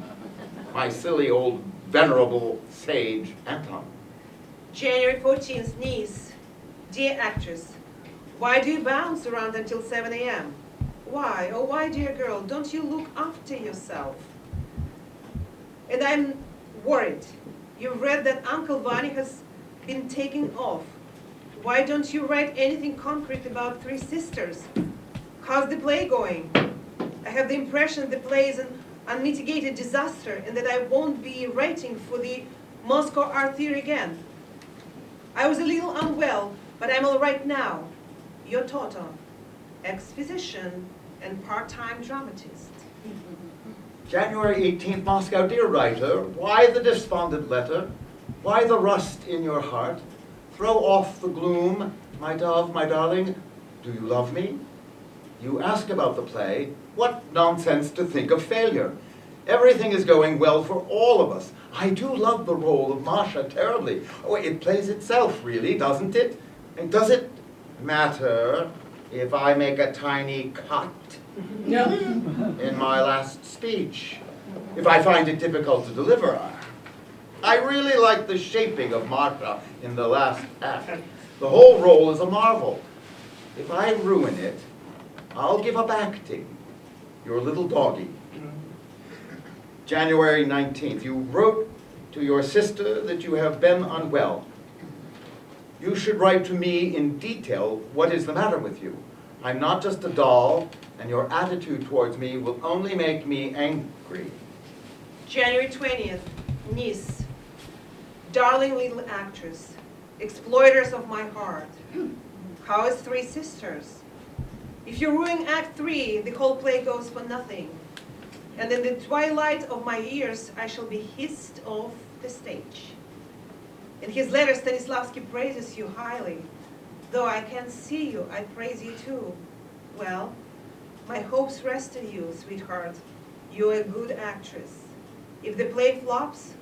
My silly old venerable sage, Anton. January 14th, niece. Dear actress, why do you bounce around until 7 a.m.? Why, oh why, dear girl, don't you look after yourself? And I'm worried. You read that Uncle Vanya has been taken off. Why don't you write anything concrete about Three Sisters? How's the play going? I have the impression the play is an unmitigated disaster and that I won't be writing for the Moscow Art Theater again. I was a little unwell, but I'm all right now. Your Toto, ex-physician and part-time dramatist. January 18th, Moscow. Dear writer, why the despondent letter? Why the rust in your heart? Throw off the gloom, my dove, my darling. Do you love me? You ask about the play. What nonsense to think of failure. Everything is going well for all of us. I do love the role of Masha terribly. Oh, it plays itself, really, doesn't it? And does it matter if I make a tiny cut in my last speech? If I find it difficult to deliver? I really like the shaping of Masha in the last act. The whole role is a marvel. If I ruin it, I'll give up acting. Your little doggy. January 19th, you wrote to your sister that you have been unwell. You should write to me in detail what is the matter with you. I'm not just a doll, and your attitude towards me will only make me angry. January 20th, niece. Darling little actress, exploiters of my heart. How is Three Sisters? If you ruin Act 3, the whole play goes for nothing. And in the twilight of my years, I shall be hissed off the stage. In his letter, Stanislavski praises you highly. Though I can't see you, I praise you too. Well, my hopes rest in you, sweetheart. You're a good actress. If the play flops,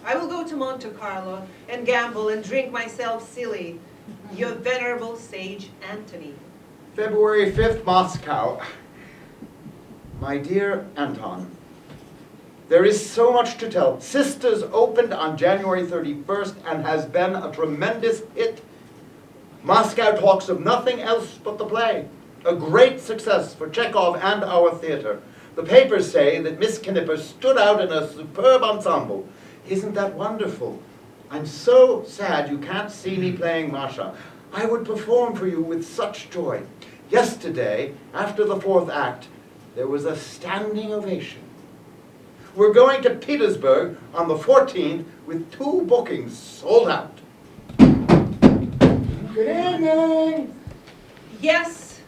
I will go to Monte Carlo and gamble and drink myself silly Your venerable sage Antony. February 5th, Moscow. My dear Anton, there is so much to tell. Sisters opened on January 31st and has been a tremendous hit. Moscow talks of nothing else but the play. A great success for Chekhov and our theater. The papers say that Miss Kipper stood out in a superb ensemble. Isn't that wonderful? I'm so sad you can't see me playing Masha. I would perform for you with such joy. Yesterday, after the 4th act, there was a standing ovation. We're going to Petersburg on the 14th with 2 bookings sold out. Good evening. Yes,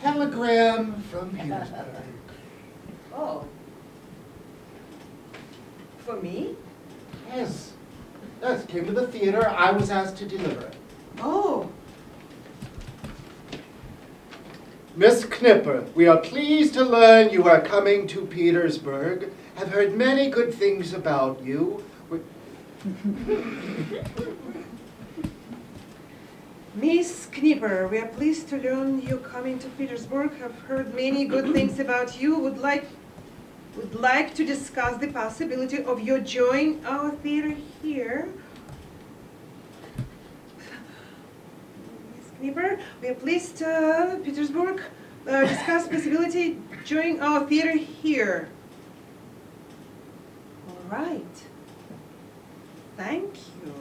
Telegram from Petersburg. oh. For me? Yes. Yes, came to the theater. I was asked to deliver it. Oh, Miss Kipper, we are pleased to learn you are coming to Petersburg. Have heard many good things about you. Miss Kipper, we are pleased to learn you're coming to Petersburg. Have heard many good things about you. Would like to discuss the possibility of your joining our theater here. Miss Kipper, we are pleased to Petersburg discuss possibility joining our theater here. All right. Thank you.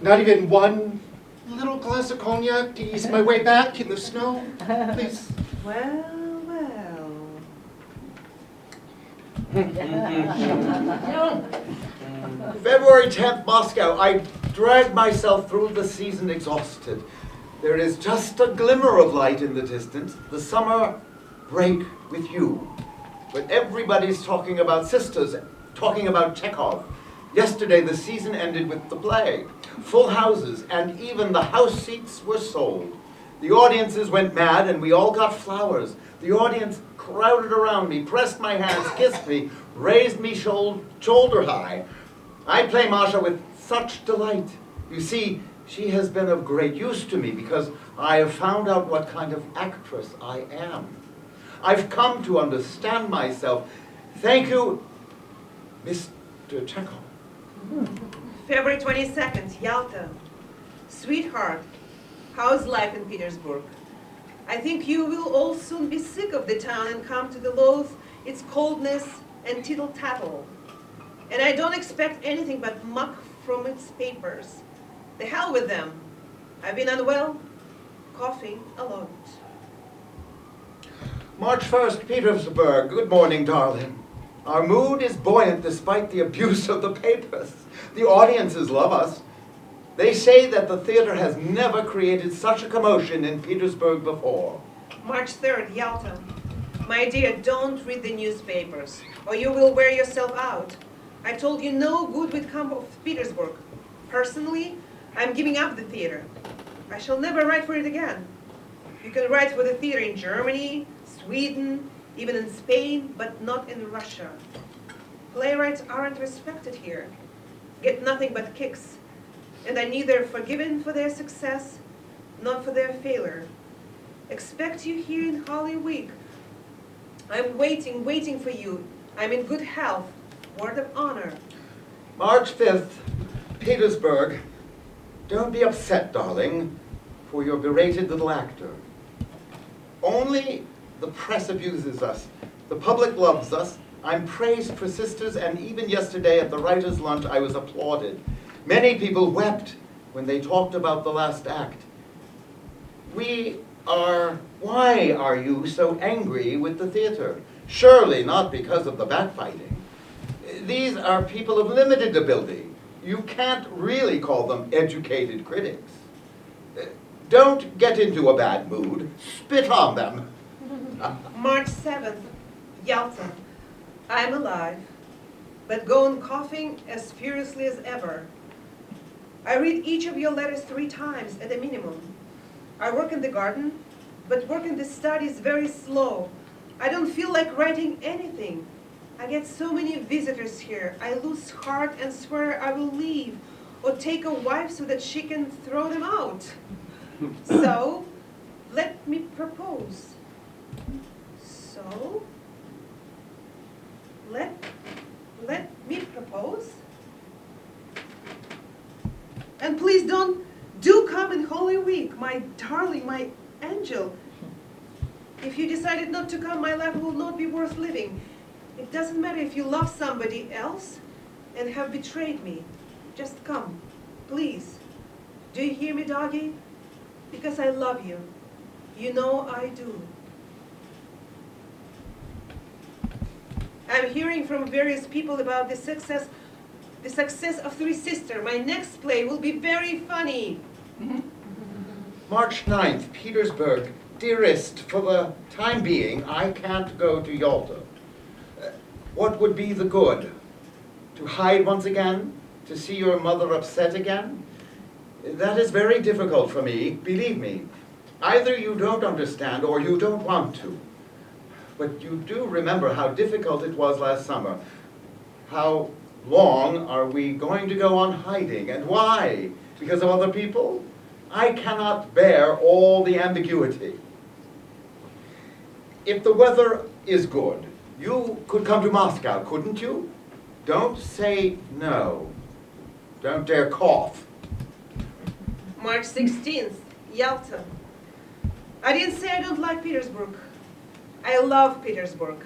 Not even one little glass of cognac to ease my way back in the snow, please. Well, well. February 10th, Moscow. I dragged myself through the season exhausted. There is just a glimmer of light in the distance. The summer break with you. But everybody's talking about sisters, talking about Chekhov. Yesterday the season ended with the play. Full houses, and even the house seats were sold. The audiences went mad, and we all got flowers. The audience crowded around me, pressed my hands, kissed me, raised me shoulder high. I play Masha with such delight. You see, she has been of great use to me because I have found out what kind of actress I am. I've come to understand myself. Thank you, Mr. Chekhov. February 22nd, Yalta. Sweetheart, how's life in Petersburg? I think you will all soon be sick of the town and come to loathe its coldness and tittle-tattle. And I don't expect anything but muck from its papers. The hell with them. I've been unwell, coughing a lot. March 1st, Petersburg. Good morning, darling. Our mood is buoyant despite the abuse of the papers. The audiences love us. They say that the theater has never created such a commotion in Petersburg before. March 3rd, Yalta. My dear, don't read the newspapers, or you will wear yourself out. I told you no good would come of Petersburg. Personally, I'm giving up the theater. I shall never write for it again. You can write for the theater in Germany, Sweden, even in Spain, but not in Russia. Playwrights aren't respected here, get nothing but kicks, and are neither forgiven for their success nor for their failure. Expect you here in Holy Week. I'm waiting for you. I'm in good health. Word of honor. March 5th, Petersburg. Don't be upset, darling, for your berated little actor. Only the press abuses us. The public loves us. I'm praised for sisters, and even yesterday at the writer's lunch I was applauded. Many people wept when they talked about the last act. Why are you so angry with the theater? Surely not because of the backbiting. These are people of limited ability. You can't really call them educated critics. Don't get into a bad mood. Spit on them. March 7th, Yalta. I'm alive, but go on coughing as furiously as ever. I read each of your letters 3 times at a minimum. I work in the garden, but work in the study is very slow. I don't feel like writing anything. I get so many visitors here. I lose heart and swear I will leave or take a wife so that she can throw them out. So, let me propose. So, let me propose. And please do come in Holy Week, my darling, my angel. If you decided not to come, my life will not be worth living. It doesn't matter if you love somebody else and have betrayed me. Just come, please. Do you hear me, doggy? Because I love you. You know I do. I'm hearing from various people about the success of Three Sisters. My next play will be very funny. March 9th, Petersburg. Dearest, for the time being, I can't go to Yalta. What would be the good? To hide once again? To see your mother upset again? That is very difficult for me, believe me. Either you don't understand or you don't want to. But you do remember how difficult it was last summer. How long are we going to go on hiding, and why? Because of other people? I cannot bear all the ambiguity. If the weather is good, you could come to Moscow, couldn't you? Don't say no. Don't dare cough. March 16th, Yalta. I didn't say I don't like Petersburg. I love Petersburg.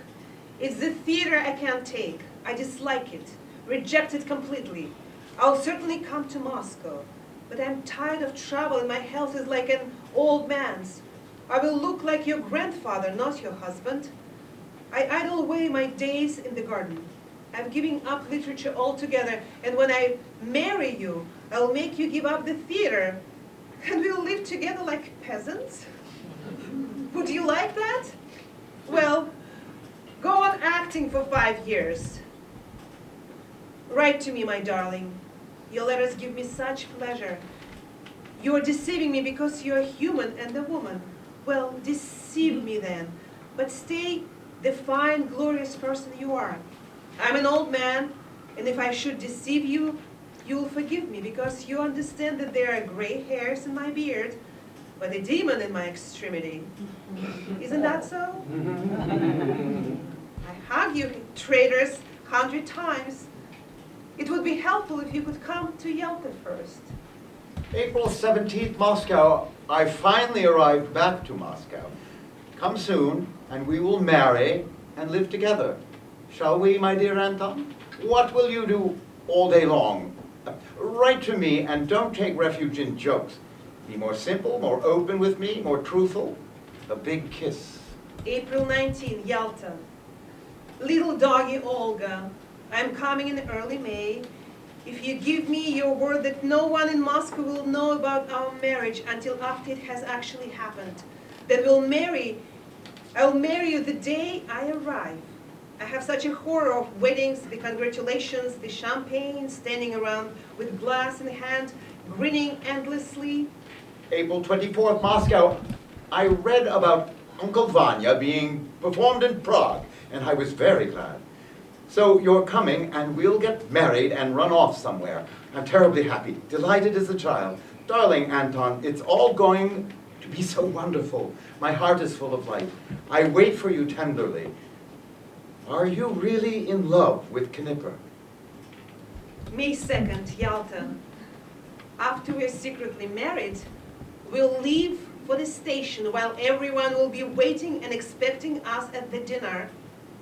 It's the theater I can't take. I dislike it, reject it completely. I'll certainly come to Moscow, but I'm tired of travel and my health is like an old man's. I will look like your grandfather, not your husband. I idle away my days in the garden. I'm giving up literature altogether, and when I marry you, I'll make you give up the theater, and we'll live together like peasants. Would you like that? Well, go on acting for 5 years. Write to me, my darling. Your letters give me such pleasure. You are deceiving me because you are human and a woman. Well, deceive me then, but stay the fine, glorious person you are. I'm an old man, and if I should deceive you, you will forgive me because you understand that there are gray hairs in my beard, but a demon in my extremity. Isn't that so? I hug you, traitors, 100 times. It would be helpful if you could come to Yalta first. April 17th, Moscow. I finally arrived back to Moscow. Come soon, and we will marry and live together. Shall we, my dear Anton? What will you do all day long? Write to me and don't take refuge in jokes. Be more simple, more open with me, more truthful. A big kiss. April 19, Yalta. Little doggy Olga, I'm coming in early May. If you give me your word that no one in Moscow will know about our marriage until after it has actually happened, that I'll marry you the day I arrive. I have such a horror of weddings, the congratulations, the champagne, standing around with glass in hand, grinning endlessly. April 24th, Moscow. I read about Uncle Vanya being performed in Prague, and I was very glad. So you're coming, and we'll get married and run off somewhere. I'm terribly happy, delighted as a child. Darling Anton, it's all going to be so wonderful. My heart is full of light. I wait for you tenderly. Are you really in love with Kipper? May 2nd, Yalta. After we're secretly married, we'll leave for the station while everyone will be waiting and expecting us at the dinner.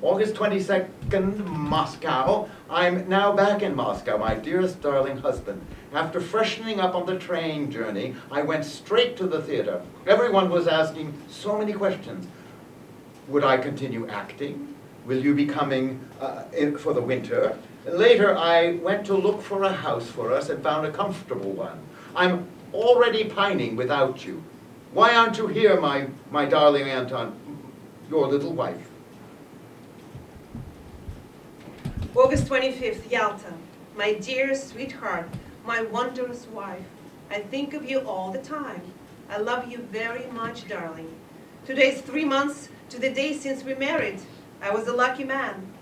August 22nd, Moscow. I'm now back in Moscow, my dearest darling husband. After freshening up on the train journey, I went straight to the theater. Everyone was asking so many questions. Would I continue acting? Will you be coming in for the winter? Later, I went to look for a house for us and found a comfortable one. I'm already pining without you. Why aren't you here, my darling Anton, your little wife? August 25th, Yalta. My dear sweetheart, my wondrous wife. I think of you all the time. I love you very much, darling. Today's 3 months to the day since we married. I was a lucky man.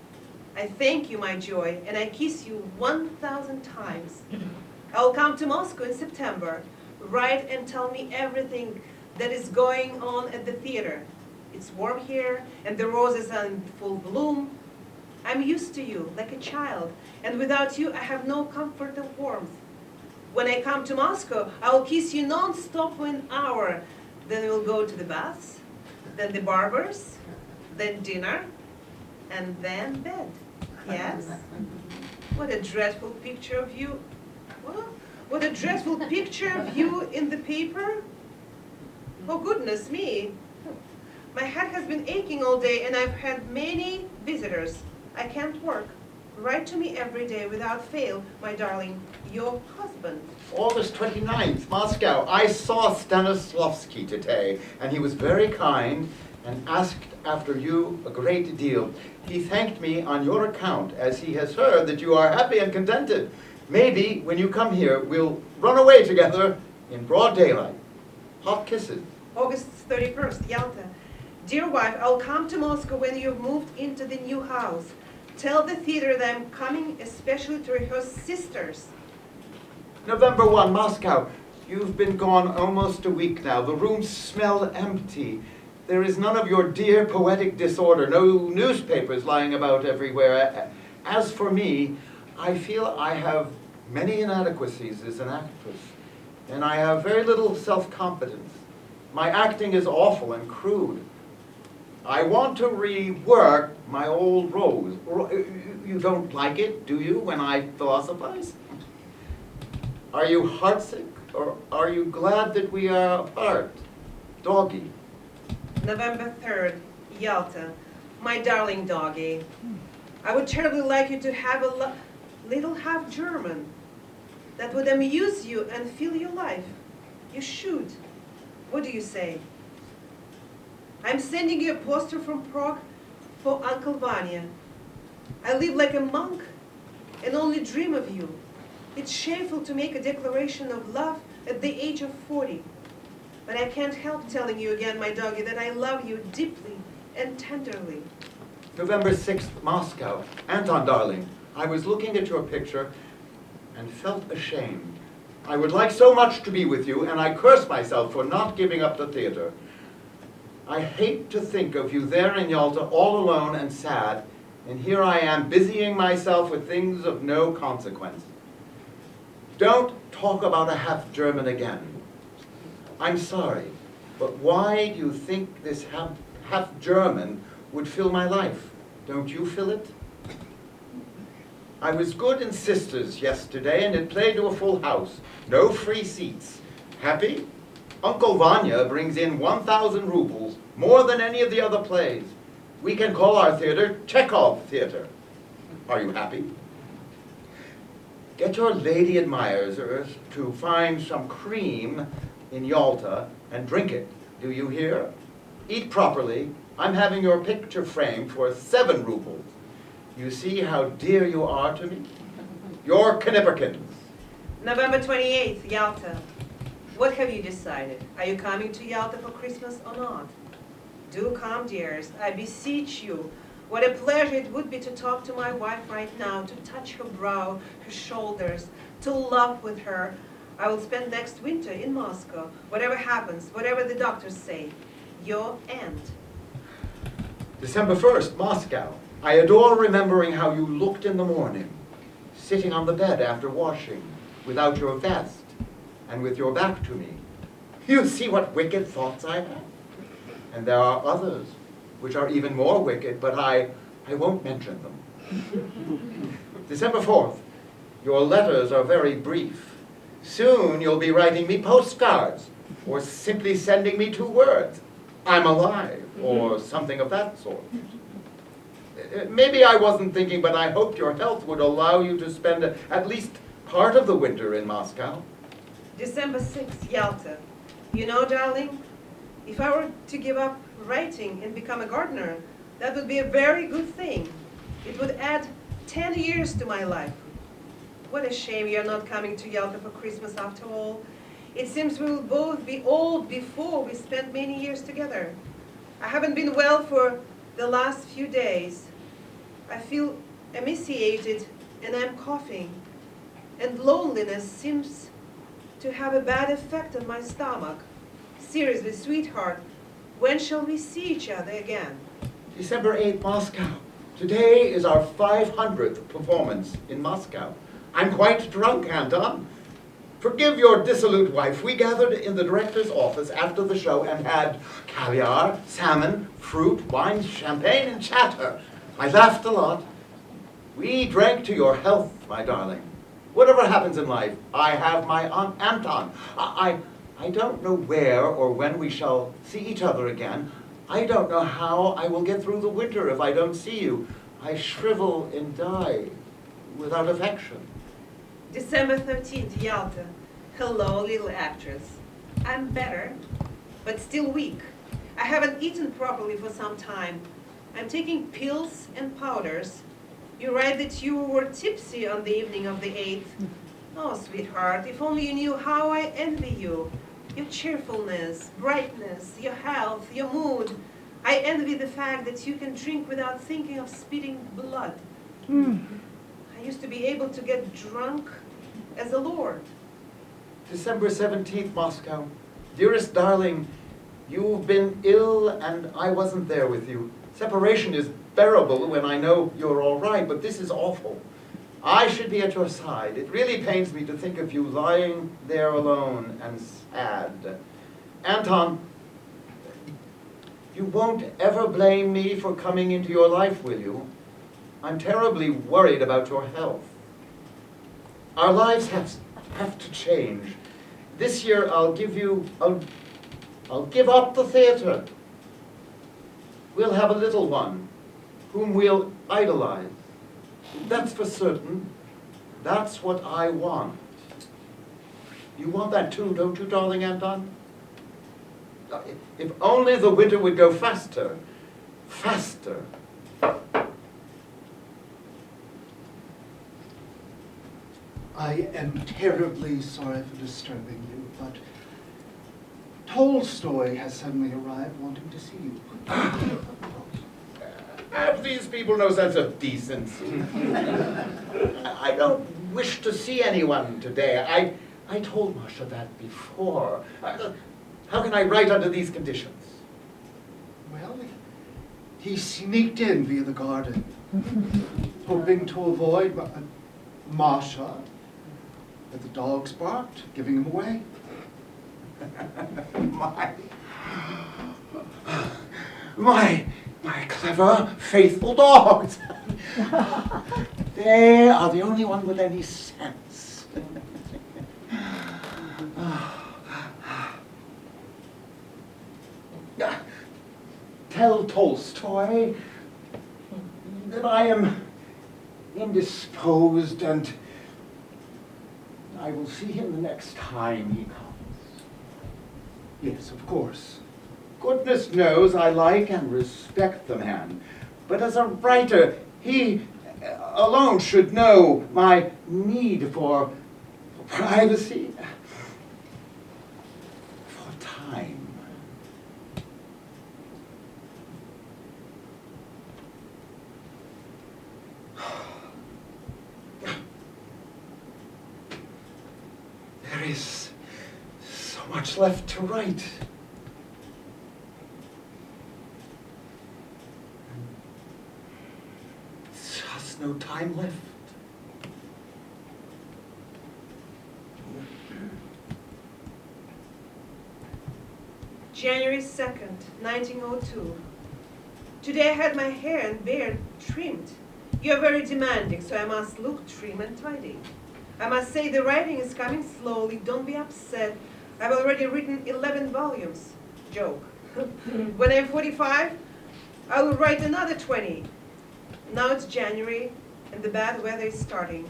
I thank you, my joy, and I kiss you 1,000 times. I'll come to Moscow in September. Write and tell me everything that is going on at the theater. It's warm here, and the roses are in full bloom. I'm used to you, like a child, and without you, I have no comfort and warmth. When I come to Moscow, I'll kiss you non-stop for an hour. Then we'll go to the baths, then the barbers, then dinner, and then bed. Yes? What a dreadful picture of you. What a dreadful picture of you in the paper. Oh, goodness me. My head has been aching all day, and I've had many visitors. I can't work. Write to me every day without fail, my darling, your husband. August 29th, Moscow. I saw Stanislavski today, and he was very kind and asked after you a great deal. He thanked me on your account, as he has heard that you are happy and contented. Maybe, when you come here, we'll run away together in broad daylight. Hot kisses. August 31st, Yalta. Dear wife, I'll come to Moscow when you've moved into the new house. Tell the theater that I'm coming especially to rehearse Sisters. November 1, Moscow. You've been gone almost a week now. The rooms smell empty. There is none of your dear poetic disorder, no newspapers lying about everywhere. As for me, I feel I have many inadequacies as an actress, and I have very little self-confidence. My acting is awful and crude. I want to rework my old roles. You don't like it, do you, when I philosophize? Are you heartsick, or are you glad that we are apart? Doggy. November 3rd, Yalta. My darling doggy. I would terribly like you to have a little half-German that would amuse you and fill your life. You should. What do you say? I'm sending you a poster from Prague for Uncle Vanya. I live like a monk and only dream of you. It's shameful to make a declaration of love at the age of 40. But I can't help telling you again, my doggy, that I love you deeply and tenderly. November 6th, Moscow. Anton, darling, I was looking at your picture and felt ashamed. I would like so much to be with you, and I curse myself for not giving up the theater. I hate to think of you there in Yalta, all alone and sad, and here I am busying myself with things of no consequence. Don't talk about a half-German again. I'm sorry, but why do you think this half-German would fill my life? Don't you fill it? I was good in Sisters yesterday, and it played to a full house. No free seats. Happy? Uncle Vanya brings in 1,000 rubles, more than any of the other plays. We can call our theater Chekhov Theater. Are you happy? Get your lady admirers to find some cream in Yalta and drink it. Do you hear? Eat properly. I'm having your picture framed for 7 rubles. You see how dear you are to me? Your Knipperkins. November 28th, Yalta. What have you decided? Are you coming to Yalta for Christmas or not? Do come, dears. I beseech you. What a pleasure it would be to talk to my wife right now, to touch her brow, her shoulders, to laugh with her. I will spend next winter in Moscow, whatever happens, whatever the doctors say. Your aunt. December 1st, Moscow. I adore remembering how you looked in the morning, sitting on the bed after washing, without your vest, and with your back to me. You see what wicked thoughts I have. And there are others, which are even more wicked, but I won't mention them. December 4th, your letters are very brief. Soon you'll be writing me postcards, or simply sending me 2 words, I'm alive, or something of that sort. Maybe I wasn't thinking, but I hoped your health would allow you to spend at least part of the winter in Moscow. December 6th, Yalta. You know, darling, if I were to give up writing and become a gardener, that would be a very good thing. It would add 10 years to my life. What a shame you're not coming to Yalta for Christmas after all. It seems we will both be old before we spend many years together. I haven't been well for the last few days. I feel emaciated, and I'm coughing. And loneliness seems to have a bad effect on my stomach. Seriously, sweetheart, when shall we see each other again? December 8th, Moscow. Today is our 500th performance in Moscow. I'm quite drunk, Anton. Forgive your dissolute wife. We gathered in the director's office after the show and had caviar, salmon, fruit, wine, champagne, and chatter. I laughed a lot. We drank to your health, my darling. Whatever happens in life, I have my Aunt Anton. I don't know where or when we shall see each other again. I don't know how I will get through the winter if I don't see you. I shrivel and die without affection. December 13th, Yalta. Hello, little actress. I'm better, but still weak. I haven't eaten properly for some time. I'm taking pills and powders. You write that you were tipsy on the evening of the 8th. Oh, sweetheart, if only you knew how I envy you. Your cheerfulness, brightness, your health, your mood. I envy the fact that you can drink without thinking of spitting blood. I used to be able to get drunk as a lord. December 17th, Moscow. Dearest darling, you've been ill and I wasn't there with you. Separation is bearable when I know you're all right, but this is awful. I should be at your side. It really pains me to think of you lying there alone and sad. Anton, you won't ever blame me for coming into your life, will you? I'm terribly worried about your health. Our lives have to change. This year I'll give up the theater. We'll have a little one whom we'll idolize. That's for certain. That's what I want. You want that too, don't you, darling Anton? If only the winter would go faster, faster. I am terribly sorry for disturbing you, but Tolstoy has suddenly arrived wanting to see you. Have these people no sense of decency? I don't wish to see anyone today. I told Masha that before. How can I write under these conditions? Well, he sneaked in via the garden, hoping to avoid Masha, but the dogs barked, giving him away. My clever, faithful dogs. They are the only one with any sense. Tell Tolstoy that I am indisposed and I will see him the next time he comes. Yes, of course. Goodness knows I like and respect the man, but as a writer, he alone should know my need for privacy, for time. There is so much left to write. Just no time left. January 2nd, 1902. Today I had my hair and beard trimmed. You are very demanding, so I must look trim and tidy. I must say the writing is coming slowly. Don't be upset. I've already written 11 volumes. Joke. When I'm 45, I will write another 20. Now it's January, and the bad weather is starting.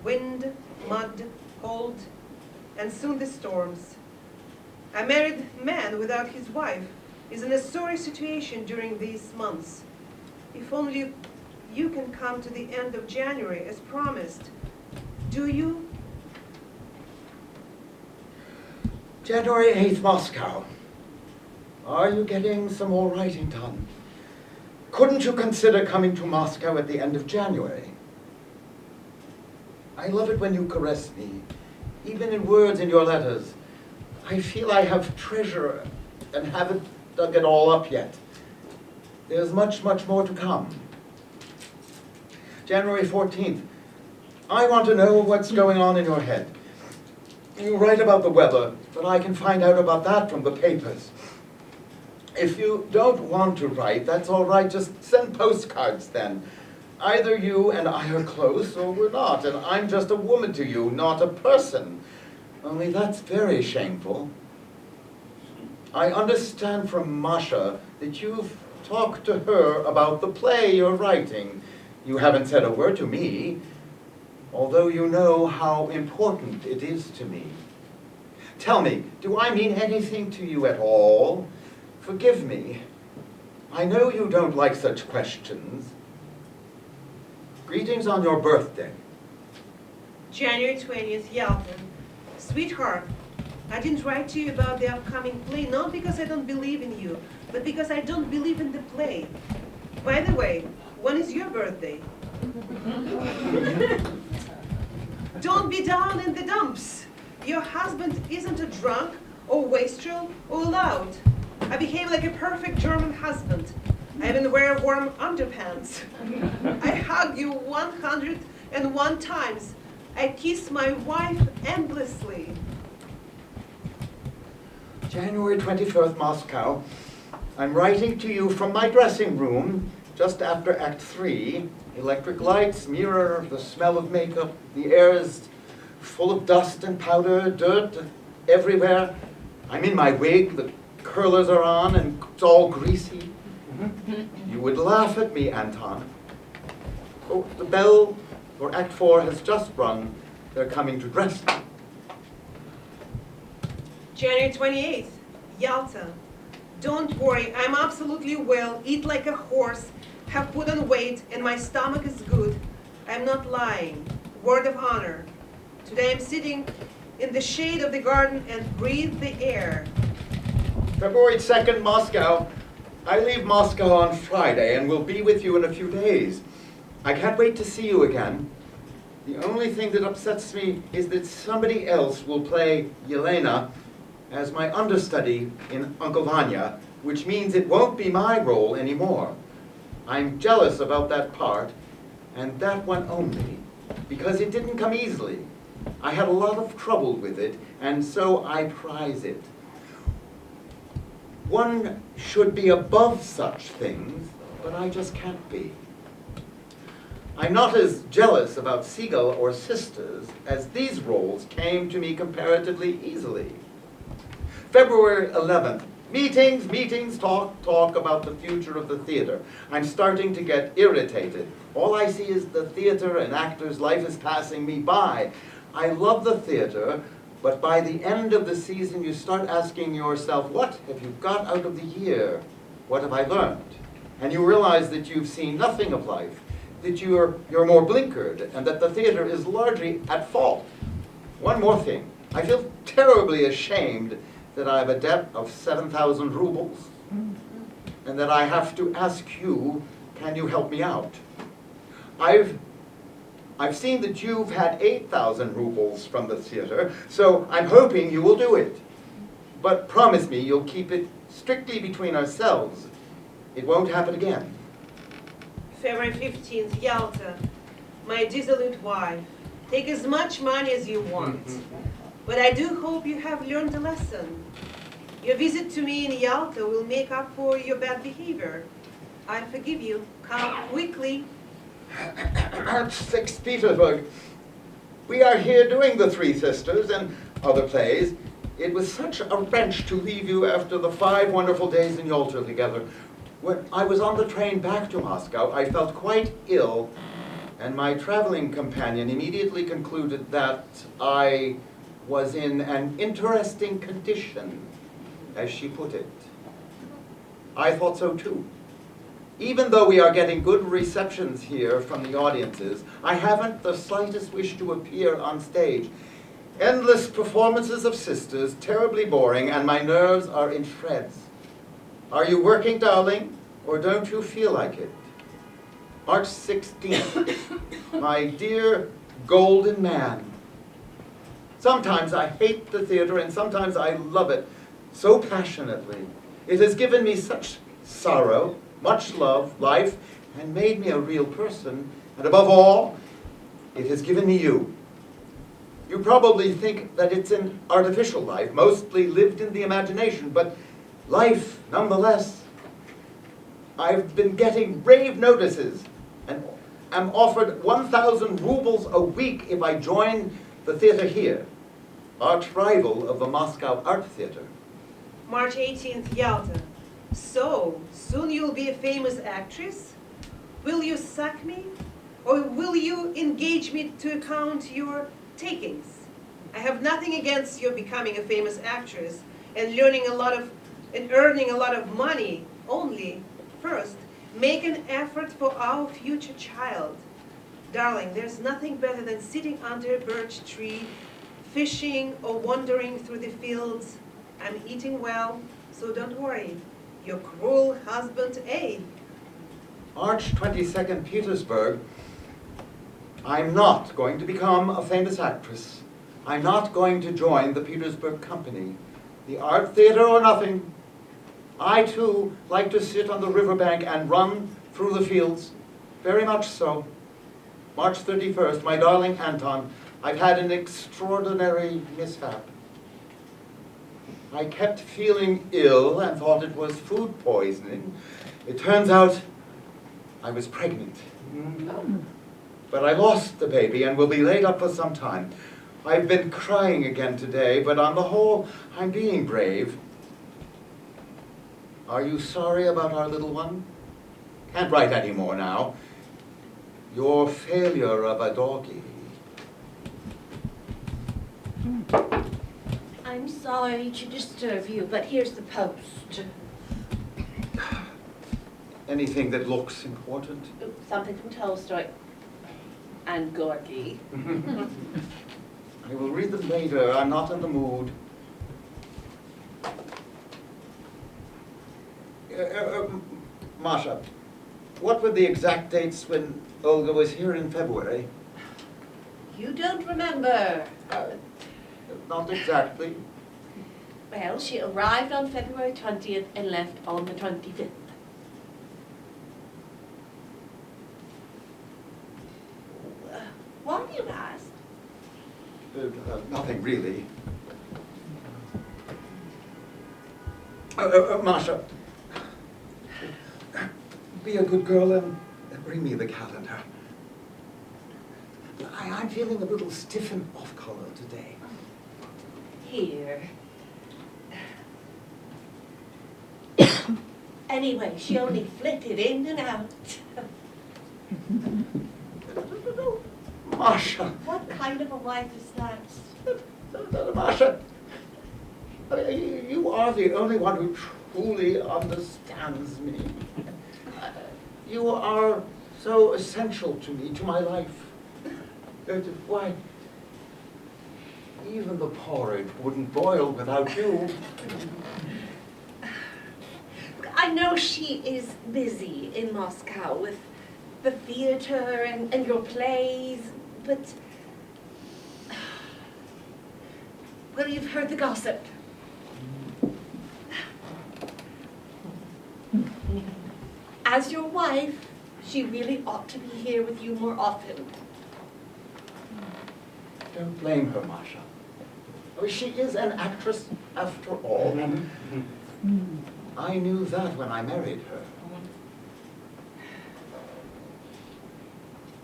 Wind, mud, cold, and soon the storms. A married man without his wife is in a sorry situation during these months. If only you can come to the end of January as promised. Do you? January 8th, Moscow. Are you getting some more writing done? Couldn't you consider coming to Moscow at the end of January? I love it when you caress me, even in words in your letters. I feel I have treasure and haven't dug it all up yet. There's much, much more to come. January 14th. I want to know what's going on in your head. You write about the weather, but I can find out about that from the papers. If you don't want to write, that's all right, just send postcards then. Either you and I are close or we're not, and I'm just a woman to you, not a person. Only that's very shameful. I understand from Masha that you've talked to her about the play you're writing. You haven't said a word to me, although you know how important it is to me. Tell me, do I mean anything to you at all? Forgive me. I know you don't like such questions. Greetings on your birthday. January 20th, Yalta. Sweetheart, I didn't write to you about the upcoming play, not because I don't believe in you, but because I don't believe in the play. By the way, when is your birthday? Don't be down in the dumps. Your husband isn't a drunk or wastrel or loud. I behave like a perfect German husband. I even wear warm underpants. I hug you 101 times. I kiss my wife endlessly. January 21st, Moscow. I'm writing to you from my dressing room, just after Act 3. Electric lights, mirror, the smell of makeup. The air is full of dust and powder, dirt everywhere. I'm in my wig, the curlers are on, and it's all greasy. You would laugh at me, Anton. Oh, the bell for Act 4 has just rung. They're coming to dress me. January 28th, Yalta. Don't worry, I'm absolutely well, eat like a horse, have put on weight, and my stomach is good. I'm not lying. Word of honor. Today I'm sitting in the shade of the garden and breathe the air. February 2nd, Moscow. I leave Moscow on Friday and will be with you in a few days. I can't wait to see you again. The only thing that upsets me is that somebody else will play Yelena as my understudy in Uncle Vanya, which means it won't be my role anymore. I'm jealous about that part, and that one only, because it didn't come easily. I had a lot of trouble with it, and so I prize it. One should be above such things, but I just can't be. I'm not as jealous about Siegel or Sisters, as these roles came to me comparatively easily. February 11th, meetings, talk about the future of the theater. I'm starting to get irritated. All I see is the theater and actors, life is passing me by. I love the theater, but by the end of the season you start asking yourself, what have you got out of the year? What have I learned? And you realize that you've seen nothing of life, that you're more blinkered, and that the theater is largely at fault. One more thing. I feel terribly ashamed that I have a debt of 7,000 rubles, and that I have to ask you, can you help me out? I've seen that you've had 8,000 rubles from the theater, so I'm hoping you will do it. But promise me you'll keep it strictly between ourselves. It won't happen again. February 15th, Yalta. My dissolute wife. Take as much money as you want. But I do hope you have learned a lesson. Your visit to me in Yalta will make up for your bad behavior. I forgive you. Come quickly. St. Petersburg. We are here doing The Three Sisters and other plays. It was such a wrench to leave you after the 5 wonderful days in Yalta together. When I was on the train back to Moscow, I felt quite ill, and my traveling companion immediately concluded that I was in an interesting condition, as she put it. I thought so too. Even though we are getting good receptions here from the audiences, I haven't the slightest wish to appear on stage. Endless performances of sisters, terribly boring, and my nerves are in shreds. Are you working, darling, or don't you feel like it? March 16th. My dear golden man. Sometimes I hate the theater and sometimes I love it so passionately. It has given me such sorrow, much love, life, and made me a real person. And above all, it has given me you. You probably think that it's an artificial life, mostly lived in the imagination, but life nonetheless. I've been getting rave notices and am offered 1,000 rubles a week if I join the theater here, arch rival of the Moscow Art Theater. March 18th, Yalta. So, soon you'll be a famous actress? Will you suck me? Or will you engage me to account your takings? I have nothing against your becoming a famous actress and earning a lot of money. Only, first, make an effort for our future child. Darling, there's nothing better than sitting under a birch tree, fishing or wandering through the fields. I'm eating well, so don't worry. Your cruel husband, A. March 22nd, Petersburg. I'm not going to become a famous actress. I'm not going to join the Petersburg Company. The art theater or nothing. I, too, like to sit on the riverbank and run through the fields. Very much so. March 31st, my darling Anton, I've had an extraordinary mishap. I kept feeling ill and thought it was food poisoning. It turns out I was pregnant. But I lost the baby and will be laid up for some time. I've been crying again today, but on the whole, I'm being brave. Are you sorry about our little one? Can't write any more now. Your failure of a doggy. I'm sorry to disturb you, but here's the post. Anything that looks important? Something from Tolstoy. And Gorky. I will read them later. I'm not in the mood. Masha, what were the exact dates when Olga was here in February? You don't remember. Not exactly. Well, she arrived on February 20th and left on the 25th. Why do you ask? Nothing really. Masha, be a good girl and bring me the calendar. I'm feeling a little stiff and off color today. Here. Anyway, she only flitted in and out. Masha. What kind of a wife is that? Masha, you are the only one who truly understands me. You are so essential to me, to my life. Why, even the porridge wouldn't boil without you. I know she is busy in Moscow with the theater and your plays, but... Well, you've heard the gossip. As your wife, she really ought to be here with you more often. Don't blame her, Masha. She is an actress after all, and I knew that when I married her.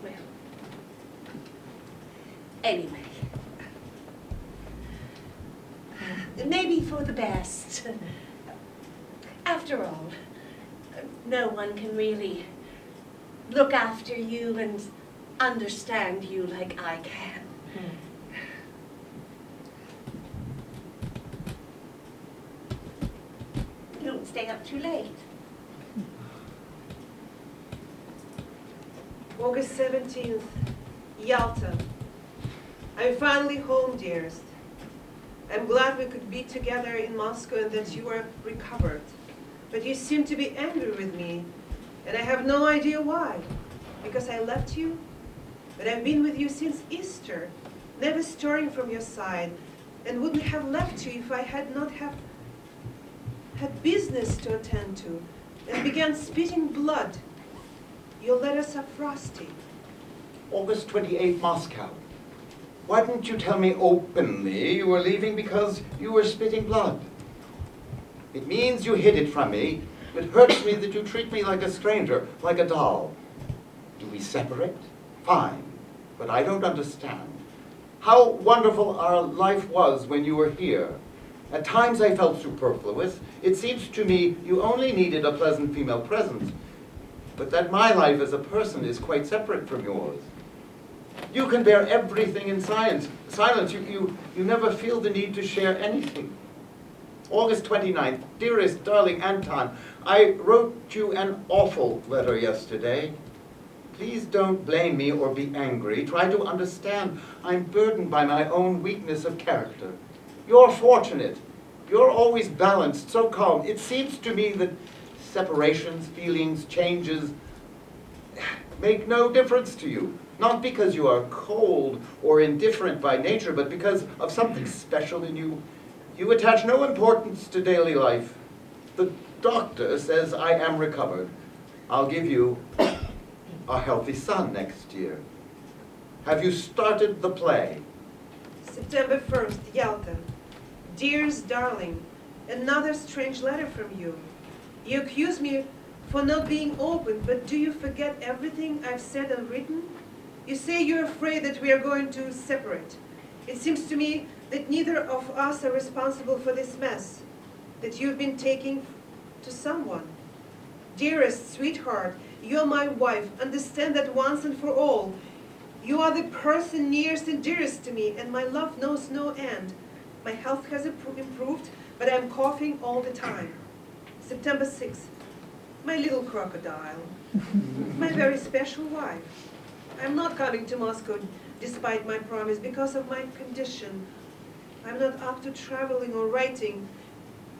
Well, anyway, maybe for the best. After all, no one can really look after you and understand you like I can. Don't stay up too late. August 17th, Yalta. I'm finally home, dearest. I'm glad we could be together in Moscow and that you are recovered. But you seem to be angry with me, and I have no idea why. Because I left you? but I've been with you since Easter, never stirring from your side, and wouldn't have left you if I had not had business to attend to, and began spitting blood. Your letters are frosty. August 28, Moscow. Why didn't you tell me openly you were leaving because you were spitting blood? It means you hid it from me. It hurts me that you treat me like a stranger, like a doll. Do we separate? Fine, but I don't understand. How wonderful our life was when you were here. At times I felt superfluous. It seems to me you only needed a pleasant female presence, but that my life as a person is quite separate from yours. You can bear everything in silence. You never feel the need to share anything. August 29th, dearest, darling Anton, I wrote you an awful letter yesterday. Please don't blame me or be angry. Try to understand I'm burdened by my own weakness of character. You're fortunate. You're always balanced, so calm. It seems to me that separations, feelings, changes make no difference to you. Not because you are cold or indifferent by nature, but because of something special in you. You attach no importance to daily life. The doctor says I am recovered. I'll give you a healthy son next year. Have you started the play? September 1st, Yalta. Dearest darling, another strange letter from you. You accuse me for not being open, but do you forget everything I've said and written? You say you're afraid that we are going to separate. It seems to me that neither of us are responsible for this mess that you've been taking to someone. Dearest sweetheart, you're my wife. Understand that once and for all. You are the person nearest and dearest to me, and my love knows no end. My health has improved, but I'm coughing all the time. September 6th, my little crocodile, my very special wife. I'm not coming to Moscow despite my promise because of my condition. I'm not up to traveling or writing.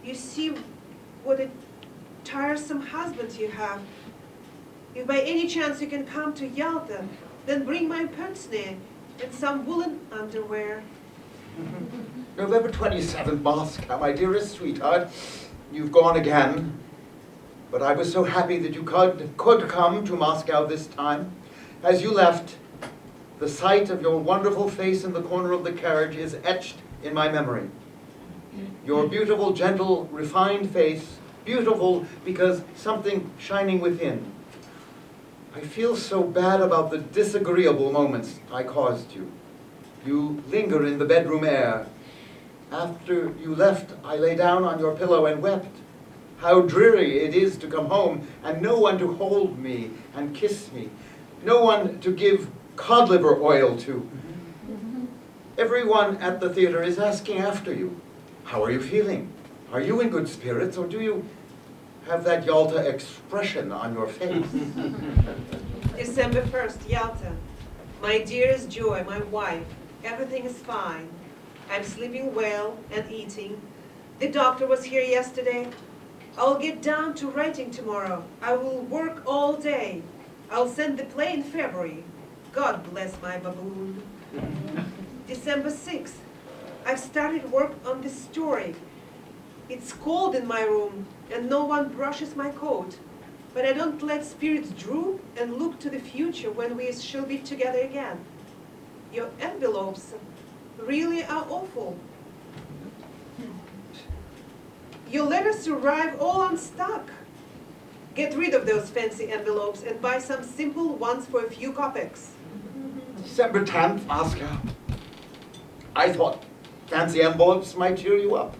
You see what a tiresome husband you have. If by any chance you can come to Yalta, then bring my pince-nez and some woolen underwear. November 27th, Moscow, my dearest sweetheart. You've gone again, but I was so happy that you could come to Moscow this time. As you left, the sight of your wonderful face in the corner of the carriage is etched in my memory. Your beautiful, gentle, refined face, beautiful because something shining within. I feel so bad about the disagreeable moments I caused you. You linger in the bedroom air. After you left, I lay down on your pillow and wept. How dreary it is to come home and no one to hold me and kiss me. No one to give cod liver oil to. Everyone at the theater is asking after you. How are you feeling? Are you in good spirits, or do you have that Yalta expression on your face? December 1st, Yalta. My dearest Joy, my wife, everything is fine. I'm sleeping well and eating. The doctor was here yesterday. I'll get down to writing tomorrow. I will work all day. I'll send the play in February. God bless my baboon. December 6th. I've started work on this story. It's cold in my room and no one brushes my coat. But I don't let spirits droop and look to the future when we shall be together again. Your envelopes really are awful. Your letters arrive all unstuck. Get rid of those fancy envelopes and buy some simple ones for a few kopecks. December 10th, Moscow. I thought fancy envelopes might cheer you up.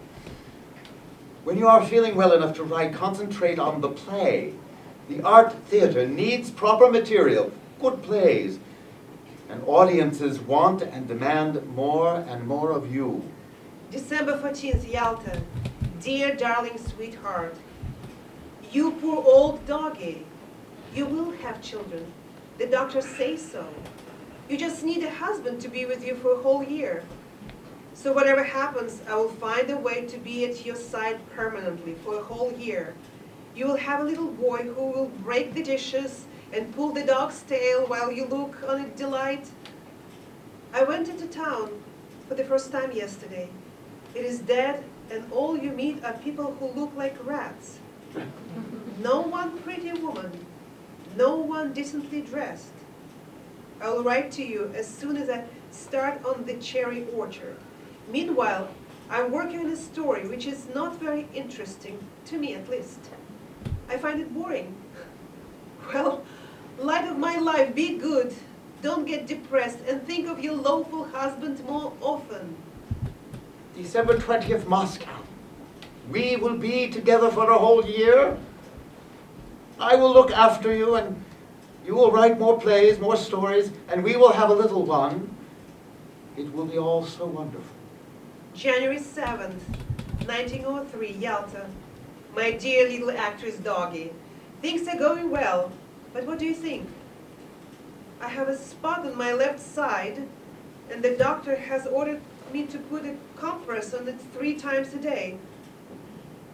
When you are feeling well enough to write, concentrate on the play. The art theater needs proper material, good plays, and audiences want and demand more and more of you. December 14th, Yalta. Dear darling sweetheart, you poor old doggy, you will have children. The doctors say so. You just need a husband to be with you for a whole year. So whatever happens, I will find a way to be at your side permanently for a whole year. You will have a little boy who will break the dishes and pull the dog's tail while you look on it delight? I went into town for the first time yesterday. It is dead, and all you meet are people who look like rats. No one pretty woman, no one decently dressed. I will write to you as soon as I start on the cherry orchard. Meanwhile, I'm working on a story which is not very interesting, to me at least. I find it boring. Well, light of my life, be good. Don't get depressed and think of your lawful husband more often. December 20th, Moscow. We will be together for a whole year. I will look after you, and you will write more plays, more stories, and we will have a little one. It will be all so wonderful. January 7th, 1903, Yalta. My dear little actress doggy. Things are going well, but what do you think? I have a spot on my left side, and the doctor has ordered me to put a compress on it 3 times a day.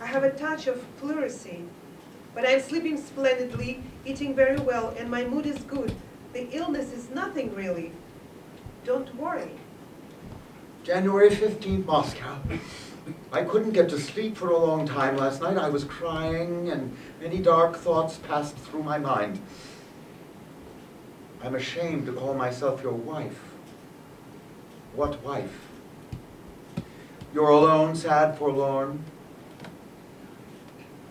I have a touch of pleurisy, but I'm sleeping splendidly, eating very well, and my mood is good. The illness is nothing really. Don't worry. January 15th, Moscow. I couldn't get to sleep for a long time last night. I was crying, and many dark thoughts passed through my mind. I'm ashamed to call myself your wife. What wife? You're alone, sad, forlorn.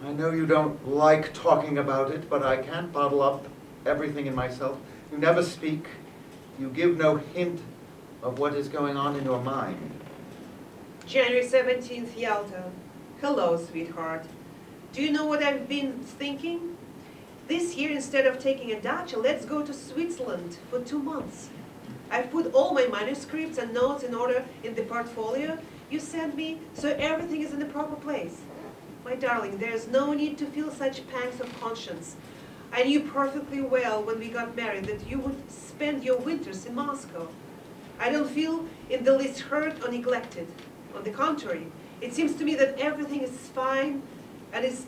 I know you don't like talking about it, but I can't bottle up everything in myself. You never speak. You give no hint of what is going on in your mind. January 17th, Yalta. Hello, sweetheart. Do you know what I've been thinking? This year, instead of taking a dacha, let's go to Switzerland for 2 months. I've put all my manuscripts and notes in order in the portfolio you sent me, so everything is in the proper place. My darling, there's no need to feel such pangs of conscience. I knew perfectly well when we got married that you would spend your winters in Moscow. I don't feel in the least hurt or neglected. On the contrary, it seems to me that everything is fine and is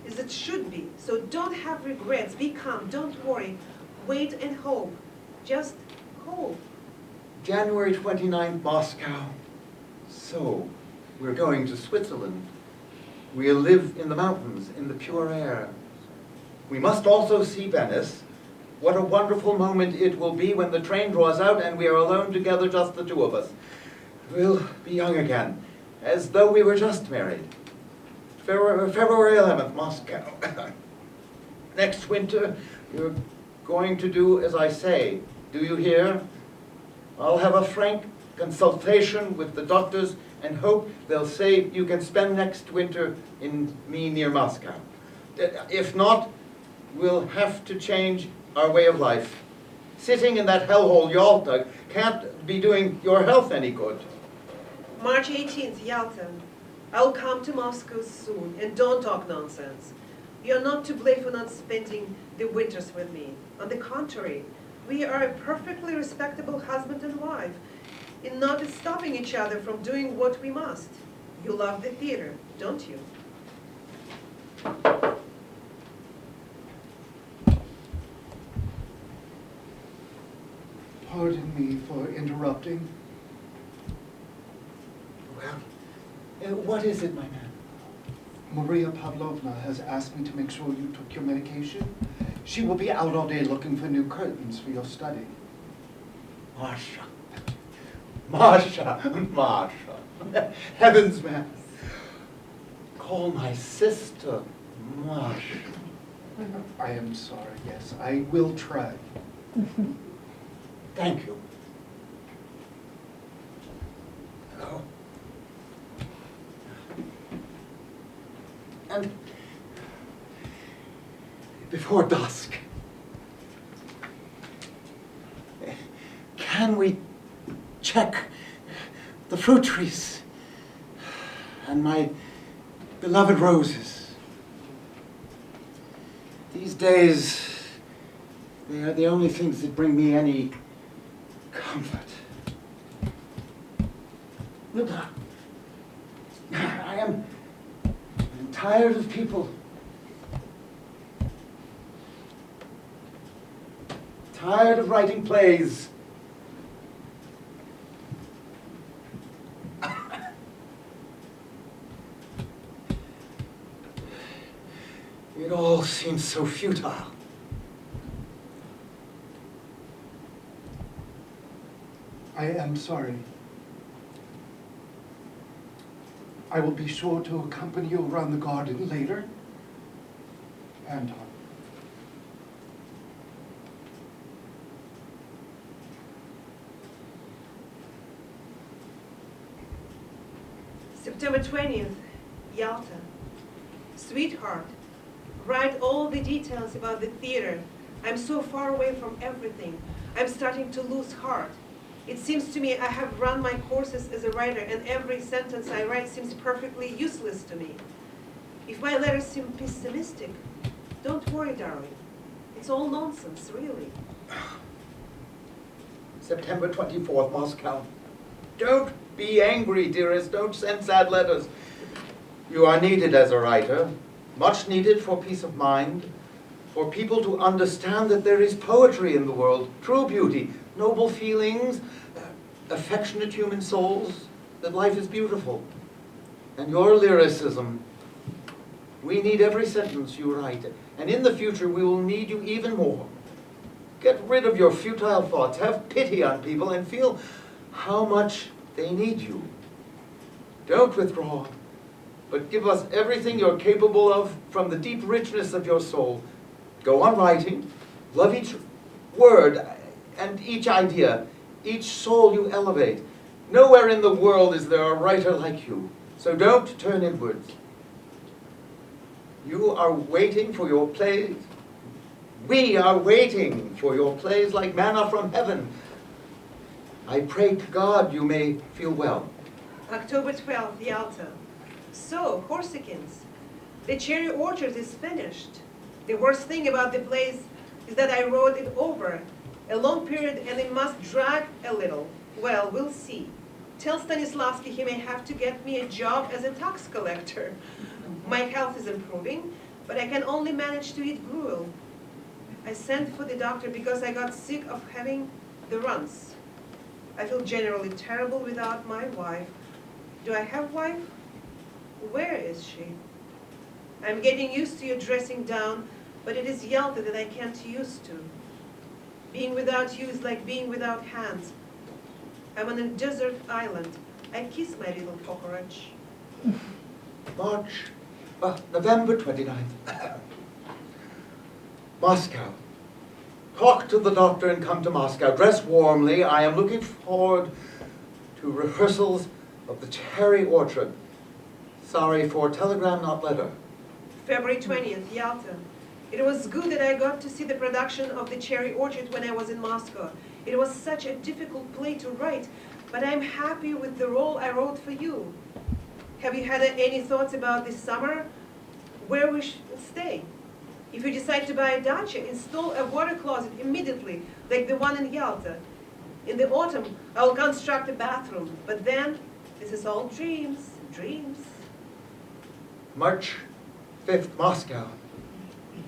as it should be. So don't have regrets, be calm, don't worry, wait and hope. Just hope. January 29th, Moscow. So, we're going to Switzerland. We'll live in the mountains, in the pure air. We must also see Venice. What a wonderful moment it will be when the train draws out and we are alone together, just the 2 of us. We'll be young again, as though we were just married. February 11th, Moscow. Next winter, you're going to do as I say. Do you hear? I'll have a frank consultation with the doctors and hope they'll say you can spend next winter in me near Moscow. If not, we'll have to change our way of life. Sitting in that hellhole Yalta can't be doing your health any good. March 18th, Yalta. I'll come to Moscow soon, and don't talk nonsense. You're not to blame for not spending the winters with me. On the contrary, we are a perfectly respectable husband and wife, in not stopping each other from doing what we must. You love the theater, don't you? Pardon me for interrupting. Well, what is it, my man? Maria Pavlovna has asked me to make sure you took your medication. She will be out all day looking for new curtains for your study. Masha. Masha. Masha. Heavens, man. Call my sister Masha. I am sorry, yes, I will try. Thank you. Oh. And before dusk, can we check the fruit trees and my beloved roses? These days, they are the only things that bring me any comfort. Look, I'm tired of people tired of writing plays. It all seems so futile. I am sorry. I will be sure to accompany you around the garden later. Anton. September 20th, Yalta. Sweetheart, write all the details about the theater. I'm so far away from everything. I'm starting to lose heart. It seems to me I have run my courses as a writer, and every sentence I write seems perfectly useless to me. If my letters seem pessimistic, don't worry, darling. It's all nonsense, really. September 24th, Moscow. Don't be angry, dearest. Don't send sad letters. You are needed as a writer, much needed for peace of mind, for people to understand that there is poetry in the world, true beauty, noble feelings, affectionate human souls, that life is beautiful. And your lyricism, we need every sentence you write, and in the future we will need you even more. Get rid of your futile thoughts, have pity on people, and feel how much they need you. Don't withdraw, but give us everything you're capable of from the deep richness of your soul. Go on writing, love each word and each idea, each soul you elevate. Nowhere in the world is there a writer like you, so don't turn inwards. You are waiting for your plays. We are waiting for your plays like manna from heaven. I pray to God you may feel well. October 12th, Yalta. So, Corsikins, the cherry orchard is finished. The worst thing about the place is that I wrote it over a long period and it must drag a little. Well, we'll see. Tell Stanislavski he may have to get me a job as a tax collector. My health is improving, but I can only manage to eat gruel. I sent for the doctor because I got sick of having the runs. I feel generally terrible without my wife. Do I have wife? Where is she? I'm getting used to your dressing down, but it is Yalta that I can't used to. Being without you is like being without hands. I'm on a desert island. I kiss my little cockroach. November 29th. Moscow. Talk to the doctor and come to Moscow. Dress warmly. I am looking forward to rehearsals of the Cherry Orchard. Sorry for telegram, not letter. February 20th, Yalta. It was good that I got to see the production of the Cherry Orchard when I was in Moscow. It was such a difficult play to write, but I'm happy with the role I wrote for you. Have you had any thoughts about this summer? Where we should stay? If you decide to buy a dacha, install a water closet immediately, like the one in Yalta. In the autumn, I'll construct a bathroom, but then this is all dreams, dreams. March 5th, Moscow.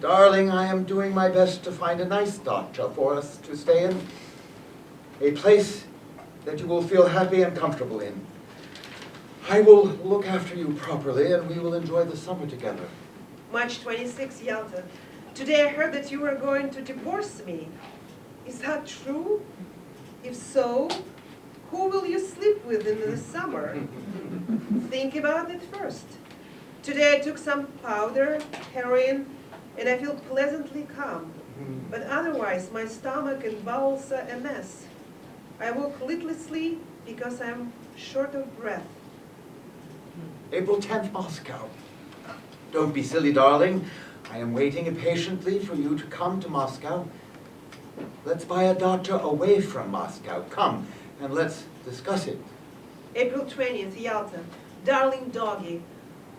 Darling, I am doing my best to find a nice dacha for us to stay in. A place that you will feel happy and comfortable in. I will look after you properly and we will enjoy the summer together. March 26, Yalta. Today I heard that you were going to divorce me. Is that true? If so, who will you sleep with in the summer? Think about it first. Today I took some powder, heroin, and I feel pleasantly calm. But otherwise, my stomach and bowels are a mess. I walk listlessly because I'm short of breath. April 10th, Moscow. Don't be silly, darling. I am waiting impatiently for you to come to Moscow. Let's buy a dacha away from Moscow. Come, and let's discuss it. April 20th, Yalta. Darling doggy,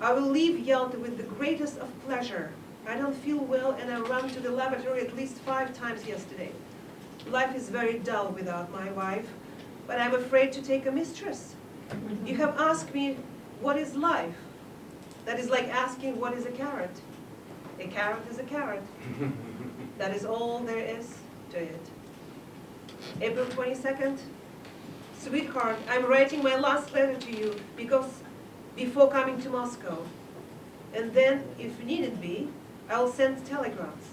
I will leave Yalta with the greatest of pleasure. I don't feel well and I ran to the lavatory at least 5 times yesterday. Life is very dull without my wife, but I'm afraid to take a mistress. You have asked me, what is life? That is like asking, what is a carrot? A carrot is a carrot. That is all there is to it. April 22nd. Sweetheart, I'm writing my last letter to you before coming to Moscow. And then, if needed be, I'll send telegrams.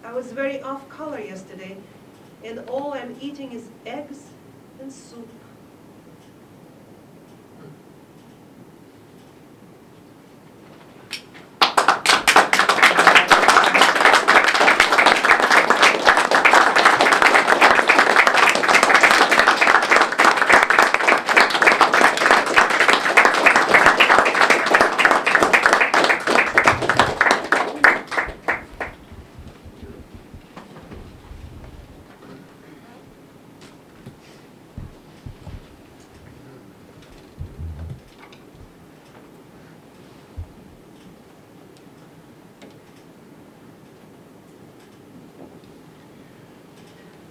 I was very off color yesterday, and all I'm eating is eggs and soup.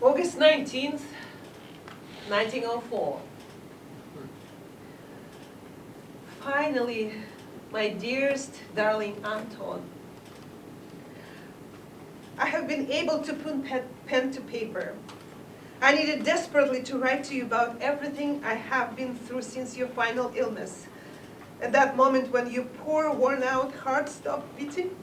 August 19th, 1904. Finally, my dearest darling Anton, I have been able to put pen to paper. I needed desperately to write to you about everything I have been through since your final illness. At that moment when your poor, worn-out heart stopped beating.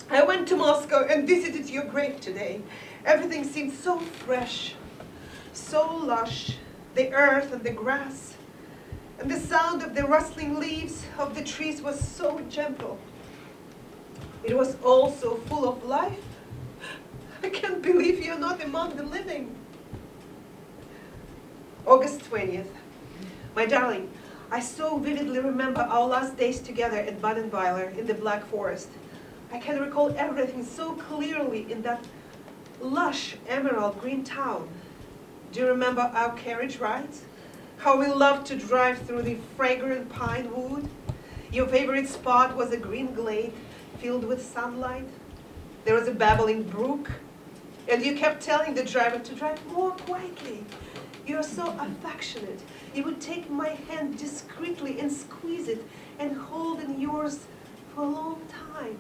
I went to Moscow and visited your grave today. Everything seemed so fresh, so lush, the earth and the grass. And the sound of the rustling leaves of the trees was so gentle. It was all so full of life. I can't believe you're not among the living. August 20th. My darling, I so vividly remember our last days together at Badenweiler in the Black Forest. I can recall everything so clearly in that lush emerald green town. Do you remember our carriage rides? How we loved to drive through the fragrant pine wood? Your favorite spot was a green glade filled with sunlight. There was a babbling brook, and you kept telling the driver to drive more quietly. You are so affectionate. You would take my hand discreetly and squeeze it and hold in yours for a long time.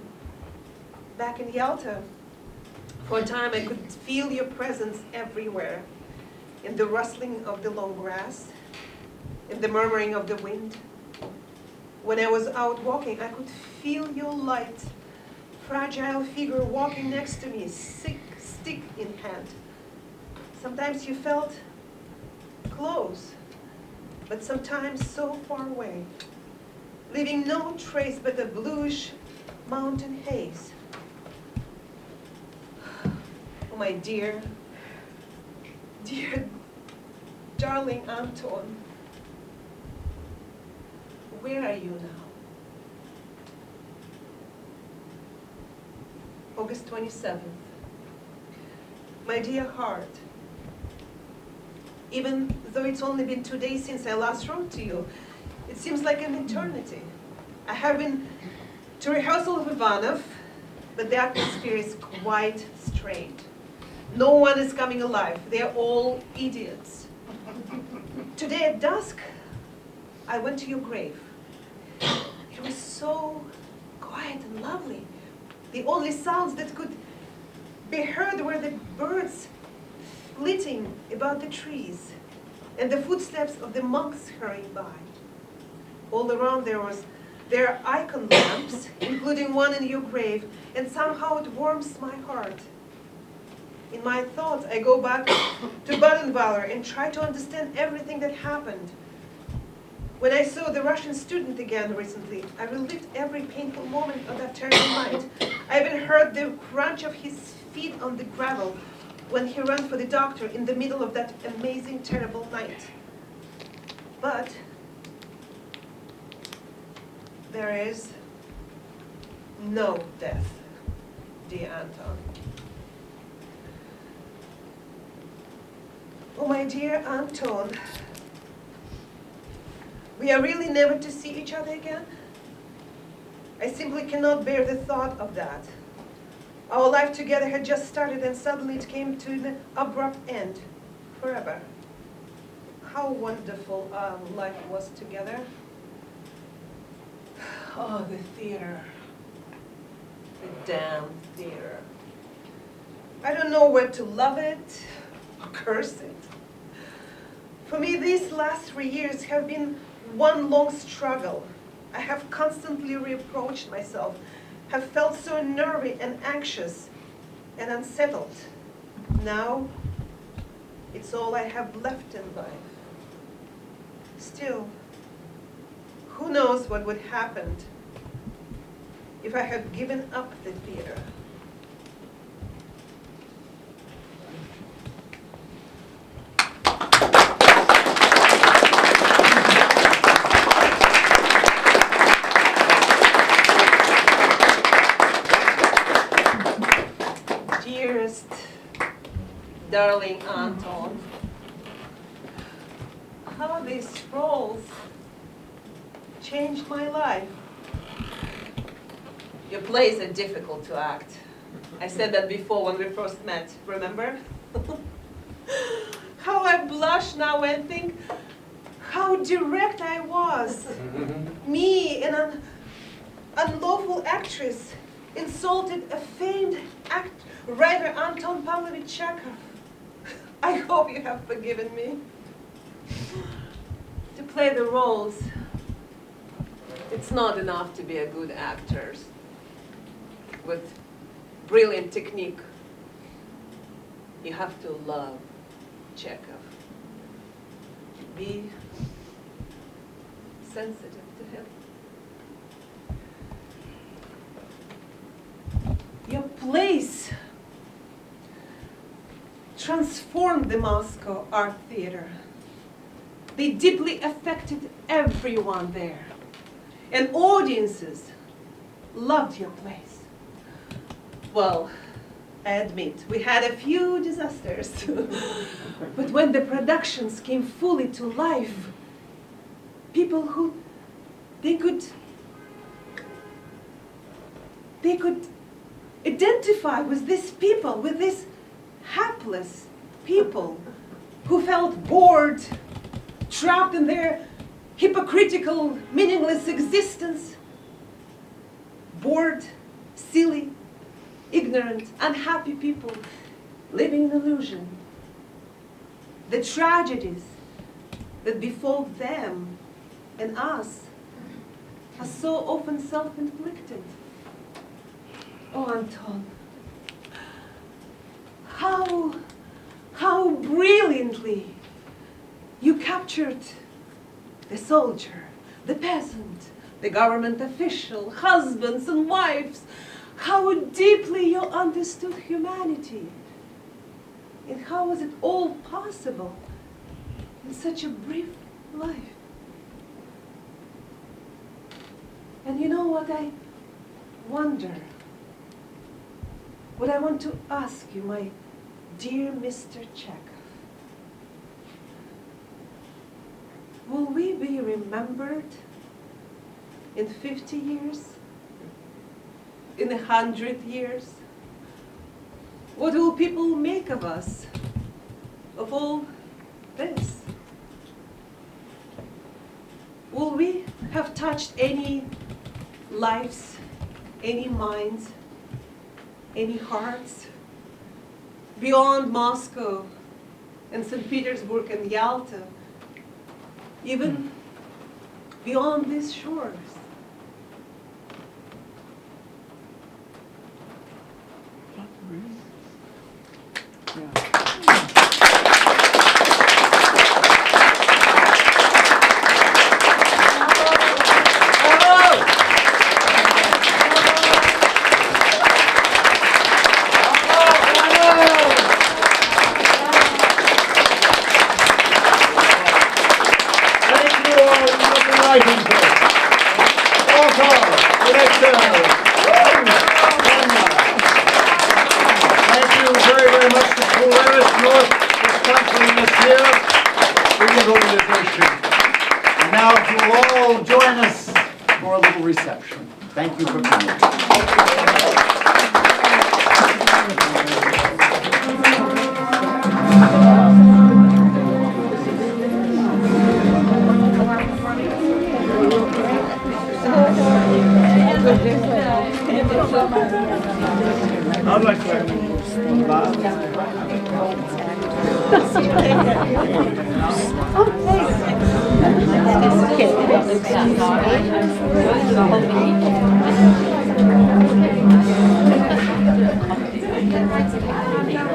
Back in Yalta, for a time I could feel your presence everywhere, in the rustling of the long grass, in the murmuring of the wind. When I was out walking, I could feel your light, fragile figure walking next to me, stick in hand. Sometimes you felt close, but sometimes so far away, leaving no trace but a bluish mountain haze. Oh, my dear, darling Anton, where are you now? August 27th. My dear heart, even though it's only been 2 days since I last wrote to you, it seems like an eternity. I have been to rehearsal of Ivanov, but the atmosphere is quite strained. No one is coming alive. They're all idiots. Today at dusk, I went to your grave. It was so quiet and lovely. The only sounds that could be heard were the birds flitting about the trees and the footsteps of the monks hurrying by. All around there are icon lamps, including one in your grave, and somehow it warms my heart. In my thoughts, I go back to Badenweiler and try to understand everything that happened. When I saw the Russian student again recently, I relived every painful moment of that terrible night. I even heard the crunch of his feet on the gravel when he ran for the doctor in the middle of that amazing, terrible night. But there is no death, dear Anton. Oh, my dear Anton, we are really never to see each other again? I simply cannot bear the thought of that. Our life together had just started and suddenly it came to an abrupt end, forever. How wonderful our life was together. Oh, the theater. The damn theater. I don't know where to love it or curse it. For me, these last 3 years have been one long struggle. I have constantly reproached myself, have felt so nervy and anxious and unsettled. Now, it's all I have left in life. Still, who knows what would happen if I had given up the theater. Dearest, darling Anton, how these roles changed my life. Your plays are difficult to act. I said that before when we first met, remember? How I blush now and think how direct I was. Me, an unlawful actress, insulted a famed writer Anton Pavlovich Chekhov. I hope you have forgiven me. To play the roles, it's not enough to be a good actor with brilliant technique. You have to love Chekhov. Be sensitive to him. Your plays transformed the Moscow Art Theater. They deeply affected everyone there. And audiences loved your plays. Well, I admit, we had a few disasters. But when the productions came fully to life, people who, they could identify with these people, with these hapless people who felt bored, trapped in their hypocritical, meaningless existence, bored, silly, ignorant, unhappy people living in illusion. The tragedies that befall them and us are so often self-inflicted. Oh, Anton, how brilliantly you captured the soldier, the peasant, the government official, husbands and wives. How deeply you understood humanity. And how was it all possible in such a brief life? And you know what I wonder? What I want to ask you, my dear Mr. Chekhov. Will we be remembered in 50 years? In 100 years? What will people make of us, of all this? Will we have touched any lives, any minds, any hearts beyond Moscow and St. Petersburg and Yalta, even beyond these shores? Thank you for coming. I'd like to Okay.